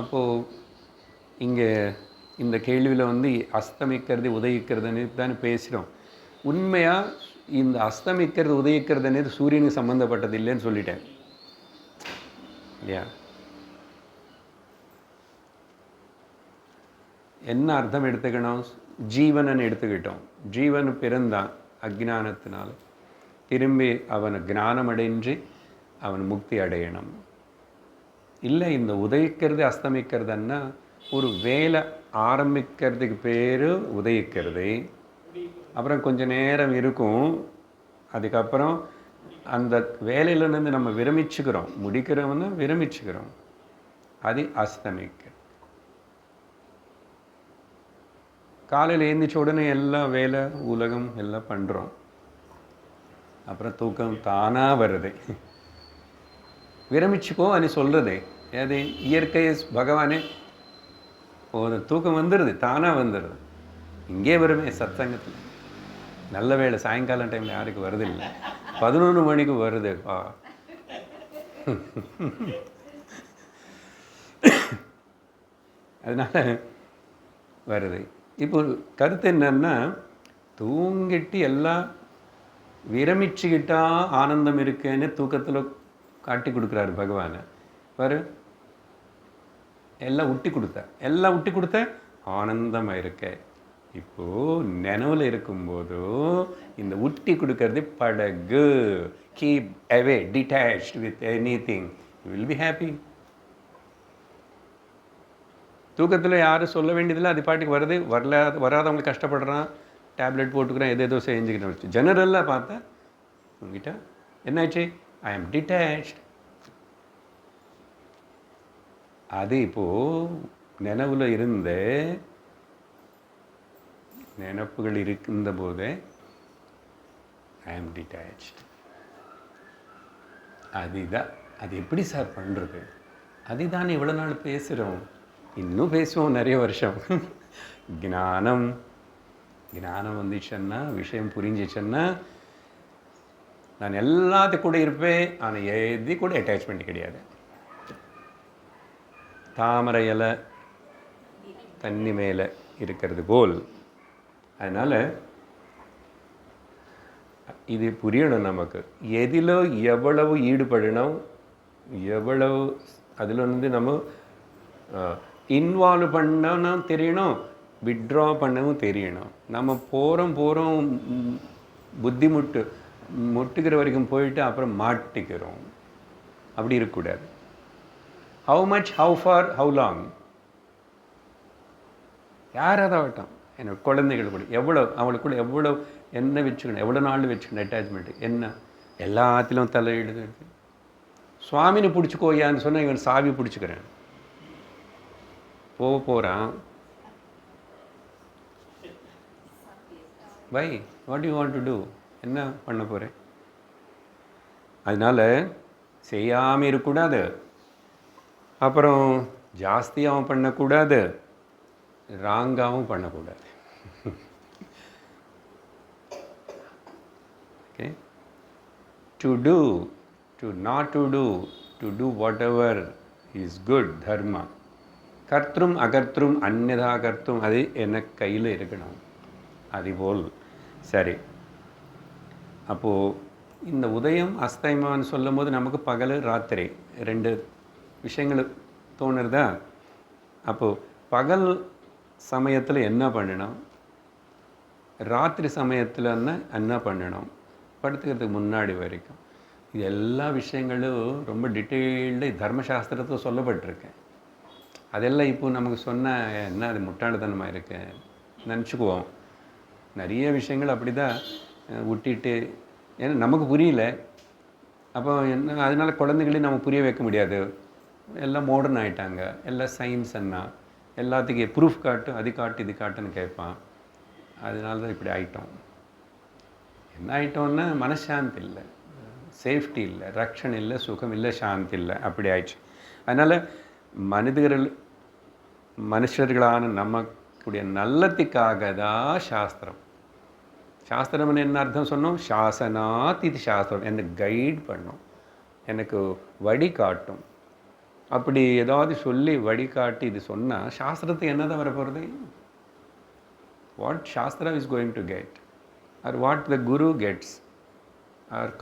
அப்போது இங்கே இந்த கேள்வியில் அஸ்தமிக்கிறது உதயிக்கிறதுன்னு தான் பேசுகிறோம். உண்மையாக இந்த அஸ்தமிக்கிறது உதயிக்கிறதுன்னு சூரியனுக்கு சம்மந்தப்பட்டது இல்லைன்னு சொல்லிட்டேன் இல்லையா. என்ன அர்த்தம் எடுத்துக்கணும்? ஜீவனன்னு எடுத்துக்கிட்டோம். ஜீவன் பிறந்தான் அஜ்ஞானத்தினால, திரும்பி அவன் ஞானம் அடைஞ்சு அவன் முக்தி அடையணும். இல்லை இந்த உதயிக்கிறது அஸ்தமிக்கிறதுன்னா ஒரு வேலை ஆரம்பிக்கிறதுக்கு பேர் உதயிக்கிறது, அப்புறம் கொஞ்சம் நேரம் இருக்கும், அதுக்கப்புறம் அந்த வேலையிலேருந்து நம்ம விரமிச்சுக்கிறோம், முடிக்கிறோம்னா விரமிச்சுக்கிறோம், அது அஸ்தமிக்க. காலையில் எழுந்திரிச்ச உடனே எல்லாம் வேலை உலகம் எல்லாம் பண்ணுறோம், அப்புறம் தூக்கம் தானாக வருது, விரமிச்சுக்கோ అని சொல்கிறது அது இயற்கை பகவானே. தூக்கம் வந்துடுது, தானாக வந்துடுது. இங்கே வருமே சத்சங்கத்தில் நல்ல வேலை சாயங்காலம் டைமில் யாருக்கு வருது இல்லை, 11 மணிக்கு வருது. அதனால வருது. இப்போ கருத்து என்னன்னா, தூங்கிட்டு எல்லாம் விரமிச்சுக்கிட்டா ஆனந்தம் இருக்குன்னு தூக்கத்தில் காட்டி கொடுக்குறாரு பகவான். பாரு, எல்லாம் விட்டி கொடுத்த ஆனந்தமாக இருக்க. இப்போது நினைவில் இருக்கும்போது இந்த உட்டி கொடுக்கறது படகு. Keep away detached with any thing, you will be happy. தூக்கத்தில் யாரும் சொல்ல வேண்டியதில்லை, அது பாட்டுக்கு வருது. வராதவங்களுக்கு கஷ்டப்படுறான், டேப்லெட் போட்டுக்கிறேன், எதோ செஞ்சுக்கிட்டேன். ஜெனரலாக பார்த்தா உங்ககிட்ட என்னாச்சு, ஐ ஆம் டிட்டாச்ட். அது இப்போது நினைவில் இருந்த நினப்புகள் இருக்கின்ற போதே ஐ ஆம் டிட்டாச்ட். அதுதான். அது எப்படி சார் பண்ணுறது? அதுதான் இவ்வளோ நாள் பேசுகிறோம், இன்னும் பேசுவோம் நிறைய வருஷம். ஞானம் வந்துச்சுன்னா, விஷயம் புரிஞ்சிச்சுன்னா, நான் எல்லாத்துக்கும் கூட இருப்பேன், ஆனால் எது கூட அட்டாச்மெண்ட் கிடையாது. தாமரை இலை தண்ணி மேலே இருக்கிறது போல். அதனால் இது புரியணும் நமக்கு. எதிலோ எவ்வளவு ஈடுபடணும், எவ்வளவு அதில் நம்ம இன்வால்வ் பண்ணணும் தெரியணும், விட்ரா பண்ணவும் தெரியணும். நம்ம போகிறோம் புத்தி முட்டுக்கிற வரைக்கும் போயிட்டு அப்புறம் மாட்டிக்கிறோம். அப்படி இருக்கக்கூடாது. How much, how far, how long? யாராவட்டும் என்னோட குழந்தைகள் கூட அவளுக்குள்ள எவ்வளோ என்ன வச்சுக்கணும், எவ்வளோ நாள் வச்சுக்கணும் அட்டாச்மெண்ட்டு, என்ன எல்லாத்திலும் தலையிடுது. சுவாமினை பிடிச்சிக்கோயான்னு சொன்னால் இவன் சாவி பிடிச்சிக்கிறேன், போகிறான். Why, what you want to do, என்ன பண்ண போகிறேன்? அதனால் செய்யாமல் இருக்கக்கூடாது, அப்புறம் ஜாஸ்தியாகவும் பண்ணக்கூடாது, ராங்காகவும் பண்ணக்கூடாது. Okay, to do, to not to do whatever is good dharma. கர்த்தரும் அகர்த்தரும் அந்நதா கர்த்தரும், அது எனக்கு கையில் இருக்கணும். அதுபோல் சரி. அப்போது இந்த உதயம் அஸ்தயமான்னு சொல்லும் போது நமக்கு பகல் ராத்திரி 2 விஷயங்கள் தோணுறதா? அப்போது பகல் சமயத்தில் என்ன பண்ணணும், ராத்திரி சமயத்தில் என்ன பண்ணணும், படுத்துக்கிறதுக்கு முன்னாடி வரைக்கும் இது எல்லா விஷயங்களும் ரொம்ப டீட்டெயில்டு தர்மசாஸ்திரத்தை சொல்லப்பட்டிருக்கேன். அதெல்லாம் இப்போ நமக்கு சொன்ன என்ன அது முட்டாள்தனமாக இருக்கு நினச்சிக்குவோம். நிறைய விஷயங்கள் அப்படி தான் விட்டுட்டு, ஏன்னா நமக்கு புரியல. அப்போ என்ன, அதனால் குழந்தைகளையும் நம்ம புரிய வைக்க முடியாது. எல்லாம் மாடர்ன் ஆகிட்டாங்க, எல்லாம் சயின்ஸ் என்ன, எல்லாத்துக்கும் ப்ரூஃப் காட்டு, அது காட்டு இது காட்டுன்னு கேட்பான். அதனால தான் இப்படி ஆகிட்டோம். என்ன ஆகிட்டோன்னா மனசாந்தி இல்லை, சேஃப்டி இல்லை, ரக்ஷன் இல்லை, சுகம் இல்லை, சாந்தி இல்லை, அப்படி ஆயிடுச்சு. அதனால் மனுஷர்களான நமக்குடைய நல்லத்துக்காக தான் சாஸ்திரம். சாஸ்திரம்னு என்ன அர்த்தம் சொன்னோம்? சாசனாத் இது சாஸ்திரம், என்னை கைட் பண்ணும், எனக்கு வழி காட்டும். அப்படி ஏதாவது சொல்லி வழிகாட்டி இது சொன்னால் சாஸ்திரத்துக்கு என்ன தான் வரப்போகிறது? What shastra is going to get, or what the guru gets, or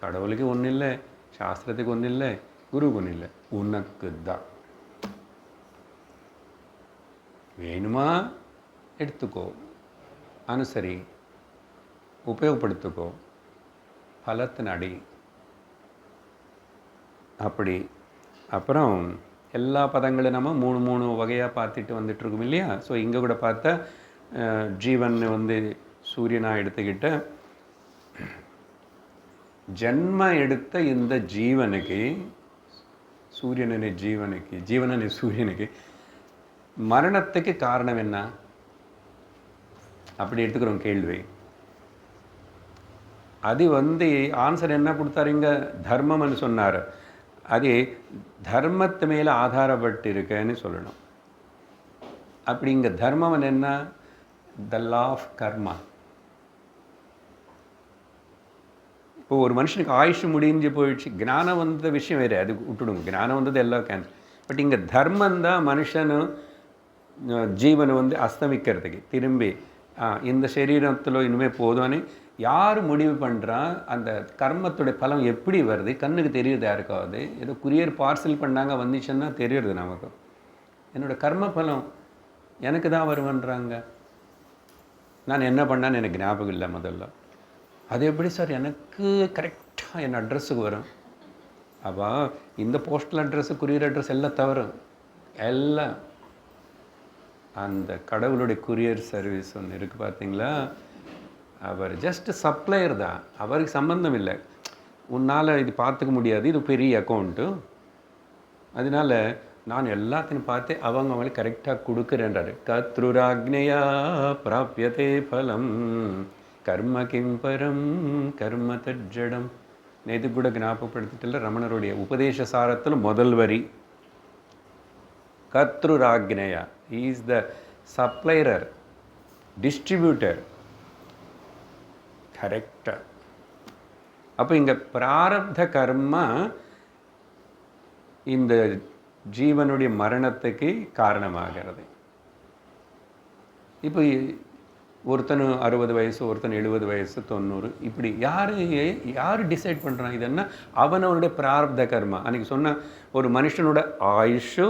கடவுளுக்கு ஒன்றும் இல்லை, சாஸ்திரத்துக்கு ஒன்றும் இல்லை, குருக்கு ஒன்றும் இல்லை, உனக்கு தான். வேணுமா எடுத்துக்கோ, அனுசரி, உபயோகப்படுத்திக்கோ, பலத்தின் அடி. அப்படி அப்புறம் எல்லா பதங்களும் நம்ம 3 வகையாக பார்த்துட்டு வந்துட்டுருக்கோம் இல்லையா? ஸோ இங்கே கூட பார்த்தா ஜீவன் வந்து சூரியனாக எடுத்துக்கிட்ட ஜென்ம எடுத்த இந்த ஜீவனுக்கு ஜீவனனை சூரியனுக்கு மரணத்துக்கு காரணம் என்ன? அப்படி எடுத்துக்கிறோம் கேள்வி. அது வந்து ஆன்சர் என்ன கொடுத்தாருங்க? தர்மம்னு சொன்னார். அது தர்மத்து மேலே ஆதாரப்பட்டு இருக்கேன்னு சொல்லணும். அப்படி இங்கே தர்மம் என்ன? த லா ஆஃப் கர்மா. இப்போ ஒரு மனுஷனுக்கு ஆயுஷ் முடிஞ்சு போயிடுச்சு, ஞானம் வந்த விஷயம் வேறு, அது விட்டுடுங்க, ஞானம் வந்தது எல்லாம் கேன்சல். பட் இங்கே தர்மம் தான் மனுஷனும் ஜீவனை வந்து அஸ்தமிக்கிறதுக்கு திரும்பி இந்த சரீரத்தில் இனிமேல் போதும்னு யார் முடிவு பண்ணுறா? அந்த கர்மத்துடைய பலம் எப்படி வருது? கண்ணுக்கு தெரியுது யாருக்காவது? ஏதோ குரியர் பார்சல் பண்ணாங்க வந்துச்சுன்னா தெரியுது நமக்கு. என்னோடய கர்ம பலம் எனக்கு தான் வருவன்றாங்க. நான் என்ன பண்ணான்னு எனக்கு ஞாபகம் இல்லை முதல்ல. அது எப்படி சார் எனக்கு கரெக்டாக என் அட்ரஸுக்கு வரும்? அப்போ இந்த போஸ்டல் அட்ரஸு குரியர் அட்ரஸ் எல்லாம் தவறும். எல்லாம் அந்த கடவுளுடைய குரியர் சர்வீஸ் ஒன்று இருக்குது பார்த்தீங்களா? அவர் ஜஸ்ட் சப்ளையர் தான், அவருக்கு சம்பந்தம் இல்லை. உன்னால் இது பார்த்துக்க முடியாது, இது பெரிய அக்கௌண்ட்டு, அதனால் நான் எல்லாத்தையும் பார்த்து அவங்களுக்கு கரெக்டாக கொடுக்குறேன்றாரு. கத்ருராக்ஞயா பிராப்யதே பலம் கர்ம கிம்பரம் கர்ம தஜ்ஜடம். நேற்று கூட ஞாபகப்படுத்திட்டு ரமணருடைய உபதேச சாரத்தில் முதல் வரி கத்ருராக்ஞயா. He is the supplier, distributor. கரெக்டாக. அப்போ இங்கே பிராரப்த கர்மா இந்த ஜீவனுடைய மரணத்துக்கு காரணமாகிறது. இப்போ ஒருத்தனு 60 வயசு, ஒருத்தன் 70 வயசு, 90, இப்படி யார் டிசைட் பண்ணுறான்? இதுன்னா அவனவனுடைய பிராரப்த கர்மா. அன்றைக்கி சொன்ன ஒரு மனுஷனோட ஆயுஷு,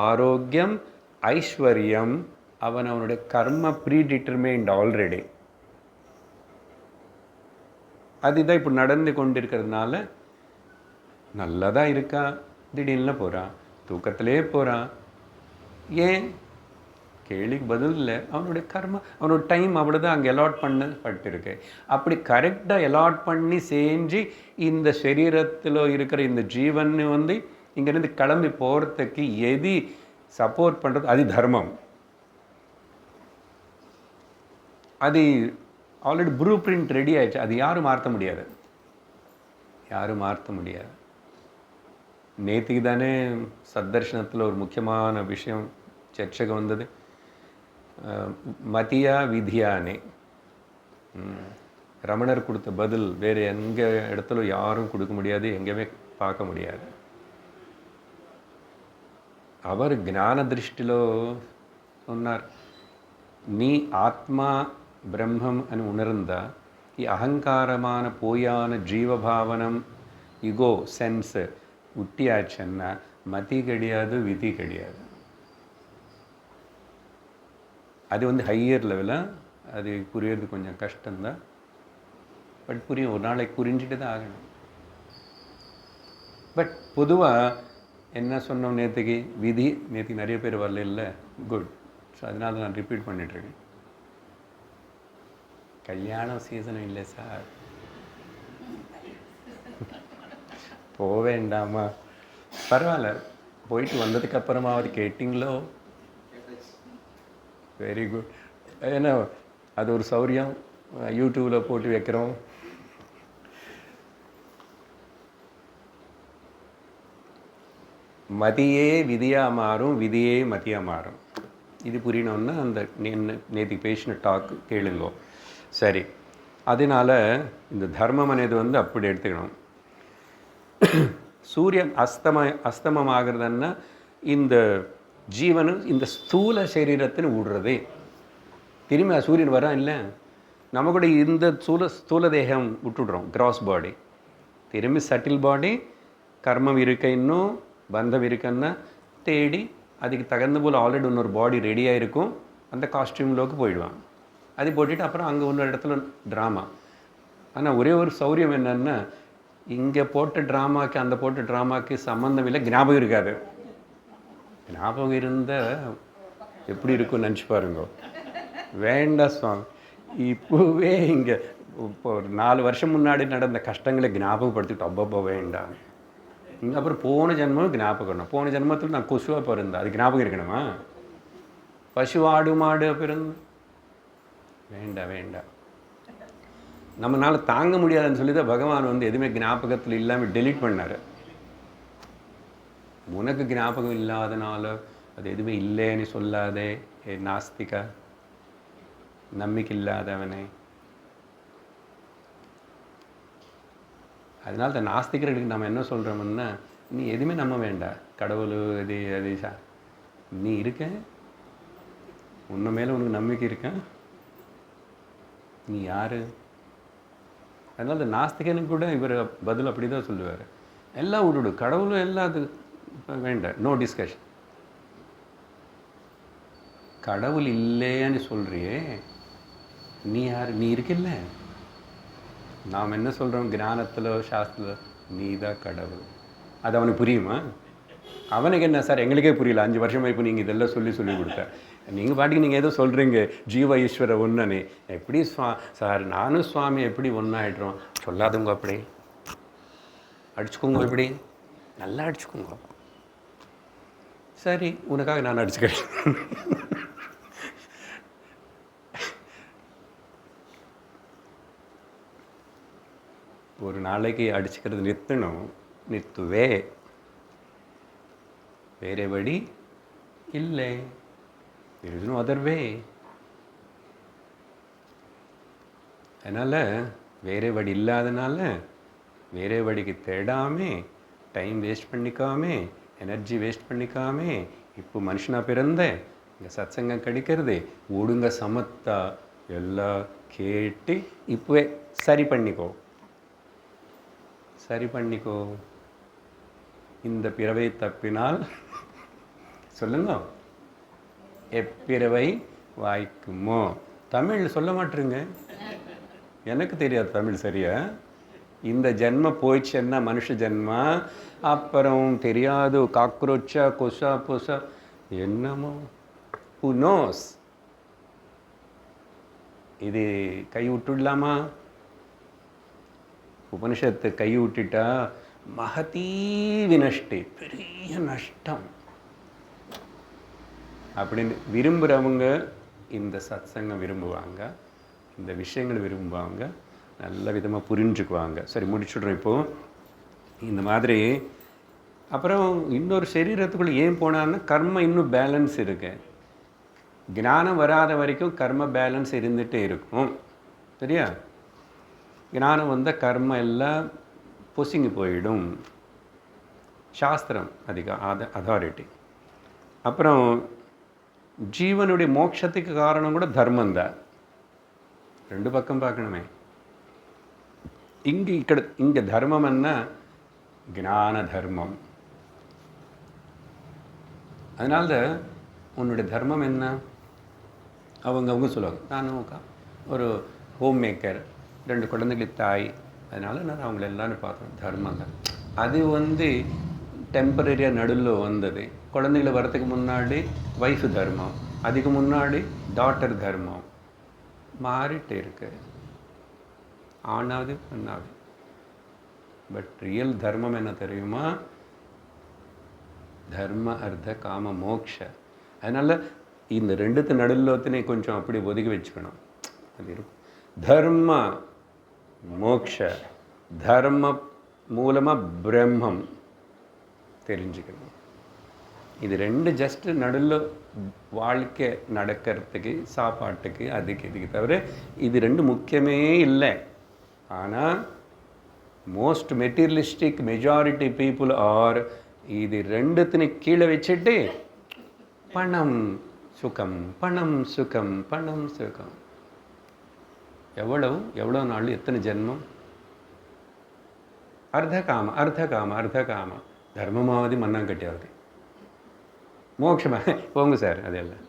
ஆரோக்கியம், ஐஸ்வர்யம் அவனவனுடைய கர்ம ப்ரீடிட்டர்மைன்ட் ஆல்ரெடி. அதுதான் இப்போ நடந்து கொண்டிருக்கிறதுனால நல்லதாக இருக்கா, திடீர்னு போகிறான், தூக்கத்திலே போகிறான். ஏன்? கேள்விக்கு பதில் இல்லை. அவனுடைய கர்மா, அவனோட டைம் அவ்வளோதான் அங்கே அலாட் பண்ணப்பட்டிருக்கு. அப்படி கரெக்டாக அலாட் பண்ணி செஞ்சு இந்த சரீரத்தில் இருக்கிற இந்த ஜீவன் வந்து இங்கேருந்து கிளம்பி போகிறதுக்கு எது சப்போர்ட் பண்ணுறது? அது தர்மம். அது ஆல்ரெடி ப்ளூ பிரிண்ட் ரெடி ஆயிடுச்சு. அது யாரும் மாற்ற முடியாது, யாரும் மாற்ற முடியாது. நேற்றுக்கு தானே சத்தர்ஷனத்தில் ஒரு முக்கியமான விஷயம் சர்ச்சைக்கு வந்தது. மதியா விதியானே ரமணர் கொடுத்த பதில் வேறு எங்கே இடத்துல யாரும் கொடுக்க முடியாது, எங்கேயுமே பார்க்க முடியாது. அவர் ஞான திருஷ்டிలో சொன்னார், நீ ஆத்மா பிரம்மம் అని உணர்ந்தா ఈ அகங்காரமான போயான ஜீவபாவனம் ஈகோ சென்ஸ் விட்டியாச்சுன்னா மதி கிடையாது, விதி கிடையாது. அது வந்து ஹையர் லெவலாக அது புரியறது கொஞ்சம் கஷ்டம்தான். பட் புரியும், ஒரு நாளைக்கு புரிஞ்சுட்டு தான் ஆகணும். பட் பொதுவாக என்ன சொன்னோம் நேற்றுக்கு? விதி. நேற்றுக்கு நிறைய பேர் வரல இல்லை, குட். ஸோ அதனால நான் ரிப்பீட் பண்ணிட்டுருக்கேன். கல்யாணம் சீசனும் இல்லை சார், போக வேண்டாமா? பரவாயில்ல, போயிட்டு வந்ததுக்கப்புறமாவது கேட்டிங்களோ? Very good. ஏன்னா அது ஒரு சௌரியம், யூடியூப்பில் போட்டு வைக்கிறோம். மதியே விதியாக மாறும், விதியே மதியாக மாறும். இது புரியணுன்னா அந்த நேற்றுக்கு பேசின டாக் கேளுங்கோ. சரி, அதனால் இந்த தர்மம் అనేది வந்து அப்படி எடுத்துக்கணும். சூரியன் அஸ்தமமாகிறதுன்னா இந்த ஜீவனு இந்த ஸ்தூல சரீரத்தின்னு விடுறதே. திரும்பி சூரியன் வரா இல்லை, நம்ம கூட இந்த ஸ்தூல தேகம் விட்டுடுறோம், கிராஸ் பாடி. திரும்பி சட்டில் பாடி, கர்மம் இருக்க இன்னும் பந்தம் இருக்குன்னா தேடி அதுக்கு தகுந்த போல் ஆல்ரெடி இன்னொரு பாடி ரெடியாக இருக்கும், அந்த காஸ்டியூம்லோக்கு போயிடுவான். அது போட்டுட்டு அப்புறம் அங்கே இன்னொரு இடத்துல ட்ராமா. ஆனால் ஒரே ஒரு சௌரியம் என்னென்னா இங்கே போட்ட ட்ராமாக்கு அந்த போட்ட ட்ராமாக்கு சம்மந்தம் இல்லை, ஞாபகம் இருக்காது. ஞாபகம் இருந்தால் எப்படி இருக்கும்னு நினச்சி பாருங்க. வேண்டாம் சுவாமி, இப்போவே இங்கே இப்போ ஒரு 4 வருஷம் முன்னாடி நடந்த கஷ்டங்களை ஞாபகப்படுத்திட்டு அப்பப்போ வேண்டாம். அப்புறம் போன ஜென்மம் ஞாபகம். போன ஜென்மத்தில் நான் கொசுவாக பிறந்தேன், அது ஞாபகம் இருக்கணுமா? பசு ஆடு மாடு பிறந்து வேண்டாம் வேண்டாம். நம்மளால் தாங்க முடியாதுன்னு சொல்லி தான் பகவான் வந்து எதுவுமே ஞாபகத்தில் இல்லாமல் டெலீட் பண்ணார். உனக்கு ஞாபகம் இல்லாதனால அது எதுவுமே இல்லைன்னு சொல்லாதே ஏ நாஸ்திகா, நம்பிக்கை இல்லாதவனே. அதனால தான் நாஸ்திகர்களுக்கு நம்ம என்ன சொல்கிறோம்னா, நீ எதுவுமே நம்ப வேண்டாம், கடவுள் இது அது நீ இருக்க, உன்ன மேலே உனக்கு நம்பிக்கை இருக்கா, நீ யார்? அதனால இந்த நாஸ்திகனுக்கு கூட இவர் பதில் அப்படி தான் சொல்லுவார், எல்லாம் விட்டுடு, கடவுளும் எல்லாம் அது வேண்டாம், நோ டிஸ்கஷன். கடவுள் இல்லைன்னு சொல்கிறியே, நீ யார்? நீ இருக்கில்ல. நாம் என்ன சொல்கிறோம் ஞானத்தில் சாஸ்திரத்தில், நீ தான் கடவுள். அது அவனுக்கு புரியுமா? அவனுக்கு என்ன சார், எங்களுக்கே புரியல, 5 வருஷமாக இப்போ நீங்கள் இதெல்லாம் சொல்லி கொடுத்த, நீங்கள் பாட்டுக்கு நீங்கள் ஏதோ சொல்கிறீங்க ஜீவ ஈஸ்வர ஒன்றுனே. எப்படி சார் நானும் சுவாமி எப்படி ஒன்றாயிடுறோம்? சொல்லாதுங்க, அப்படி அடிச்சுக்கோங்க, எப்படி நல்லா அடிச்சுக்கோங்க. சரி, உனக்காக நான் அடிச்சுக்கிறேன். ஒரு நாளைக்கு அடிச்சுக்கிறது நிறுத்தணும், நிறுத்துவே, வேறு வழி இல்லை. There is no other way. அதனால் வேறு வழி இல்லாதனால வேறு வழிக்கு தேடாமல், டைம் வேஸ்ட் பண்ணிக்காமே, எனர்ஜி வேஸ்ட் பண்ணிக்காமே, இப்போ மனுஷனாக பிறந்த இங்கே சத்சங்கம் கிடைக்கிறது, ஒடுங்க சமத்தா எல்லாம் கேட்டு இப்போவே சரி பண்ணிக்கோ, சரி பண்ணிக்கோ. இந்த பிறவை தப்பினால் சொல்லுங்க, எப்பிறவை வாய்க்குமோ? தமிழ் சொல்ல மாட்டேருங்க, எனக்கு தெரியாது தமிழ் சரியா. இந்த ஜென்ம போயிடுச்சுன்னா மனுஷ ஜென்மா, அப்புறம் தெரியாது காக்ரோச்சா கொசா பொசா என்னமோ, ஹூ நோஸ். இது கை விட்டுடலாமா? உபனிஷத்து கை விட்டுட்டா மகதீ வினஷ்டி, பெரிய நஷ்டம். அப்படின்னு விரும்புகிறவங்க இந்த சத்சங்கம் விரும்புவாங்க, இந்த விஷயங்கள் விரும்புவாங்க, நல்ல விதமாக புரிஞ்சுக்குவாங்க. சரி, முடிச்சுடுறோம் இப்போது. இந்த மாதிரி அப்புறம் இன்னொரு சரீரத்துக்குள்ளே ஏன் போனான்னா, கர்ம இன்னும் பேலன்ஸ் இருக்கு. ஞானம் வராத வரைக்கும் கர்ம பேலன்ஸ் இருந்துகிட்டே இருக்கும், சரியா? ஞானம் வந்த கர்ம எல்லாம் பொசுங்கி போயிடும். சாஸ்திரம் அதிகம் அதாரிட்டி. அப்புறம் ஜீவனுடைய மோட்சத்துக்கு காரணம் கூட தர்மந்தான். 2 பக்கம் பார்க்கணுமே. இங்கே தர்மம் என்ன? ஞான தர்மம். அதனால உன்னுடைய தர்மம் என்ன? அவங்க சொல்லுவாங்க, நான் ஒரு ஹோம் மேக்கர், 2 குழந்தைகளுக்கு தாய், அதனால் நான் அவங்கள எல்லாரும் பார்த்தேன். தர்மம் தான் அது டெம்பரரியாக நடுவில் வந்தது. குழந்தைகளை வரத்துக்கு முன்னாடி ஒய்ஃபு தர்மம், அதுக்கு முன்னாடி டாட்டர் தர்மம் மாறிட்டே இருக்கு, ஆனாவது பெண்ணாவது. பட் ரியல் தர்மம் என்ன தெரியுமா? தர்ம அர்த்த காம மோக்ஷ. அதனால் இந்த 2த்து நடுவில் கொஞ்சம் அப்படி ஒதுக்கி வச்சுக்கணும். அது இருக்கும். தர்ம மோக்ஷ, தர்ம மூலமாக பிரம்மம் தெரிஞ்சுக்கணும். இது 2 ஜஸ்ட்டு நடுவில் வாழ்க்கை நடக்கிறதுக்கு, சாப்பாட்டுக்கு, அதுக்கு இதுக்கு தவிர இது 2 முக்கியமே இல்லை. ஆனால் most materialistic majority people are இது 2த்தையும் கீழே வச்சுட்டு பணம் சுகம், பணம் சுகம், பணம் சுகம். எவ்வளோ நாள், எத்தனை ஜென்மம்? அர்த்த காம, அர்த்த காம, அர்த்த காம. தர்மமாவது மண்ணாங்கட்டியாவது, மோட்சமாக போங்க சார். அதெல்லாம்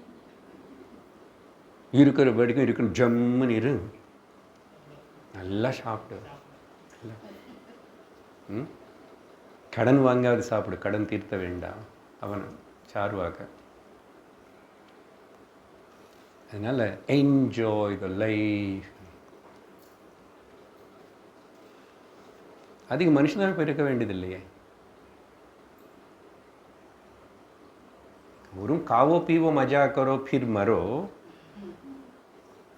இருக்கிற வரைக்கும் இருக்கணும், ஜம்முன்னு இரு, நல்லா சாப்பிட்டு. ம்? கடன் வாங்காது சாப்பிடு, கடன் தீர்த்த வேண்டாம் அவன் சார்வாக. அதனால் என்ஜாய் த லைஃப். அதிக மனுஷனாக பிறக்க வேண்டியது இல்லையே. ஒரு காவோ பீவோ மஜா கரோ ஃபிர் மரோ.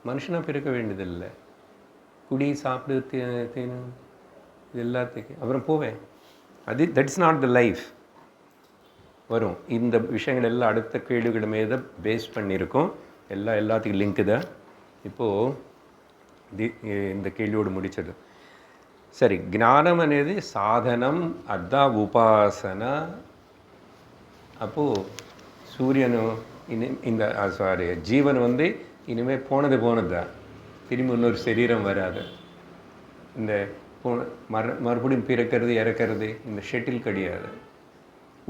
மனுஷனாக பிறக்க வேண்டியதில்லை. குடி சாப்பிடு தேனு இது எல்லாத்துக்கும் அப்புறம் போவேன். That is not the life. வரும் இந்த விஷயங்கள் எல்லாம் அடுத்த கேள்விகள் மீது பேஸ் பண்ணியிருக்கோம். எல்லாத்துக்கும் லிங்க்கு தான். இப்போது இந்த கேள்வியோடு முடிச்சது. சரி, జ్ఞానం అనేది సాధనం, అద్దా ఉపాసన. அப்போது சூரியனு இந்த ஜீவன் இனிமேல் போனது தான், திரும்பி இன்னொரு சரீரம் வராது. இந்த மறுபடியும் பிறக்கிறது இறக்கிறது இந்த ஷெட்டில் கிடையாது.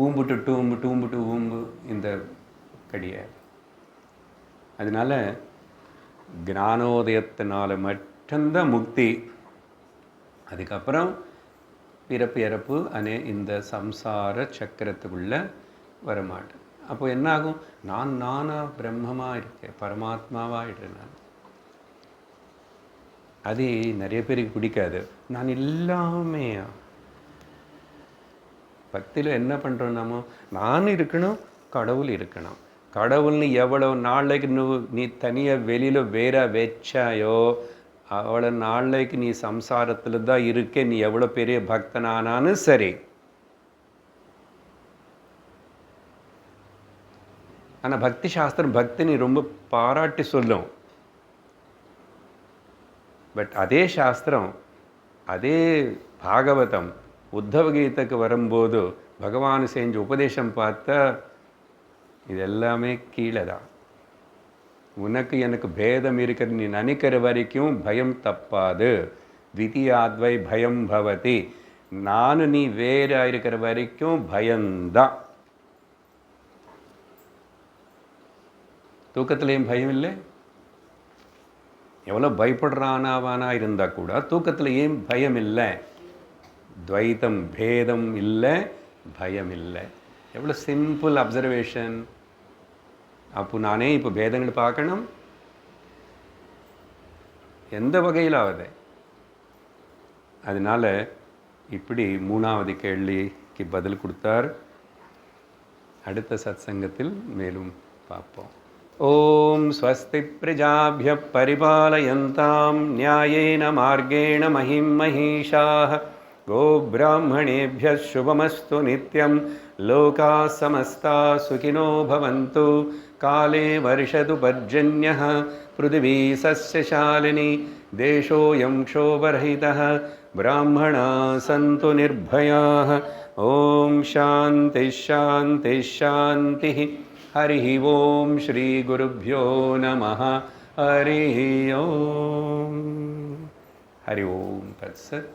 ஊம்புட்டு டூம்புட்டு ஊம்புட்டு ஊம்பு இந்த கிடையாது. அதனால் ஞானோதயத்தினால மட்டும்தான் முக்தி. அதுக்கப்புறம் பிறப்பு இறப்பு இந்த சம்சார சக்கரத்துக்குள்ளே வரமாட்டேன். அப்போ என்ன ஆகும்? நானாக பிரம்மமாக இருக்கேன், பரமாத்மாவாகிடுறேன் நான். அது நிறைய பேருக்கு பிடிக்காது. நான் எல்லாமே பக்தியில் என்ன பண்ணுறோம்? நான் இருக்கணும், கடவுள் இருக்கணும். கடவுள்னு எவ்வளோ நாளைக்கு நீ தனியாக வெளியில் வேற வச்சாயோ அவ்வளோ நாளைக்கு நீ சம்சாரத்தில் தான் இருக்க. நீ எவ்வளோ பெரிய பக்தனானான்னு சரி. ஆனால் பக்தி சாஸ்திரம் பக்தி நீ ரொம்ப பாராட்டி சொல்லும். பட் அதே சாஸ்திரம், அதே பாகவதம் உத்தவகீதைக்கு வரும்போது பகவான் செஞ்ச உபதேசம் பார்த்தா இது எல்லாமே கீழே தான். உனக்கு எனக்கு பேதம் இருக்கிறது நீ நினைக்கிற வரைக்கும் பயம் தப்பாது. விதியாத்வை பயம் பவதி. நீ வேற இருக்கிற வரைக்கும் பயம்தான். தூக்கத்திலையும் பயம் இல்லை. எவ்வளோ பயப்படுறானாவானா இருந்தால் கூட தூக்கத்தில் ஏன் பயம் இல்லை? துவைத்தம் பேதம் இல்லை, பயம் இல்லை. எவ்வளோ சிம்பிள் அப்சர்வேஷன். அப்போ நானே இப்போ பேதங்கள் பார்க்கணும் எந்த வகையில் ஆகுது? அதனால் இப்படி மூணாவது கேள்விக்கு பதில் கொடுத்தார். அடுத்த சத்சங்கத்தில் மேலும் பார்ப்போம். ஓம் ஸ்வஸ்தி பிரஜாப்ய பரிபாலயந்தாம் நியாயேன மார்கேண மஹிம் மஹீஷாः கோப்ராஹ்மணேभ्यः शुभमस्तु नित्यं लोकाः समस्ताः सुखिनो भवन्तु काले वर्षतु पर्जन्यः पृथिवी सस्यशालिनी देशोऽयं क्षोभरहितः ब्राह्मणाः सन्तु निर्भयाः ॐ शान्तिः शान्तिः शान्तिः हरिः ॐ श्रीगुरुभ्यो नमः हरिः ॐ हरि ओं तत्सत्।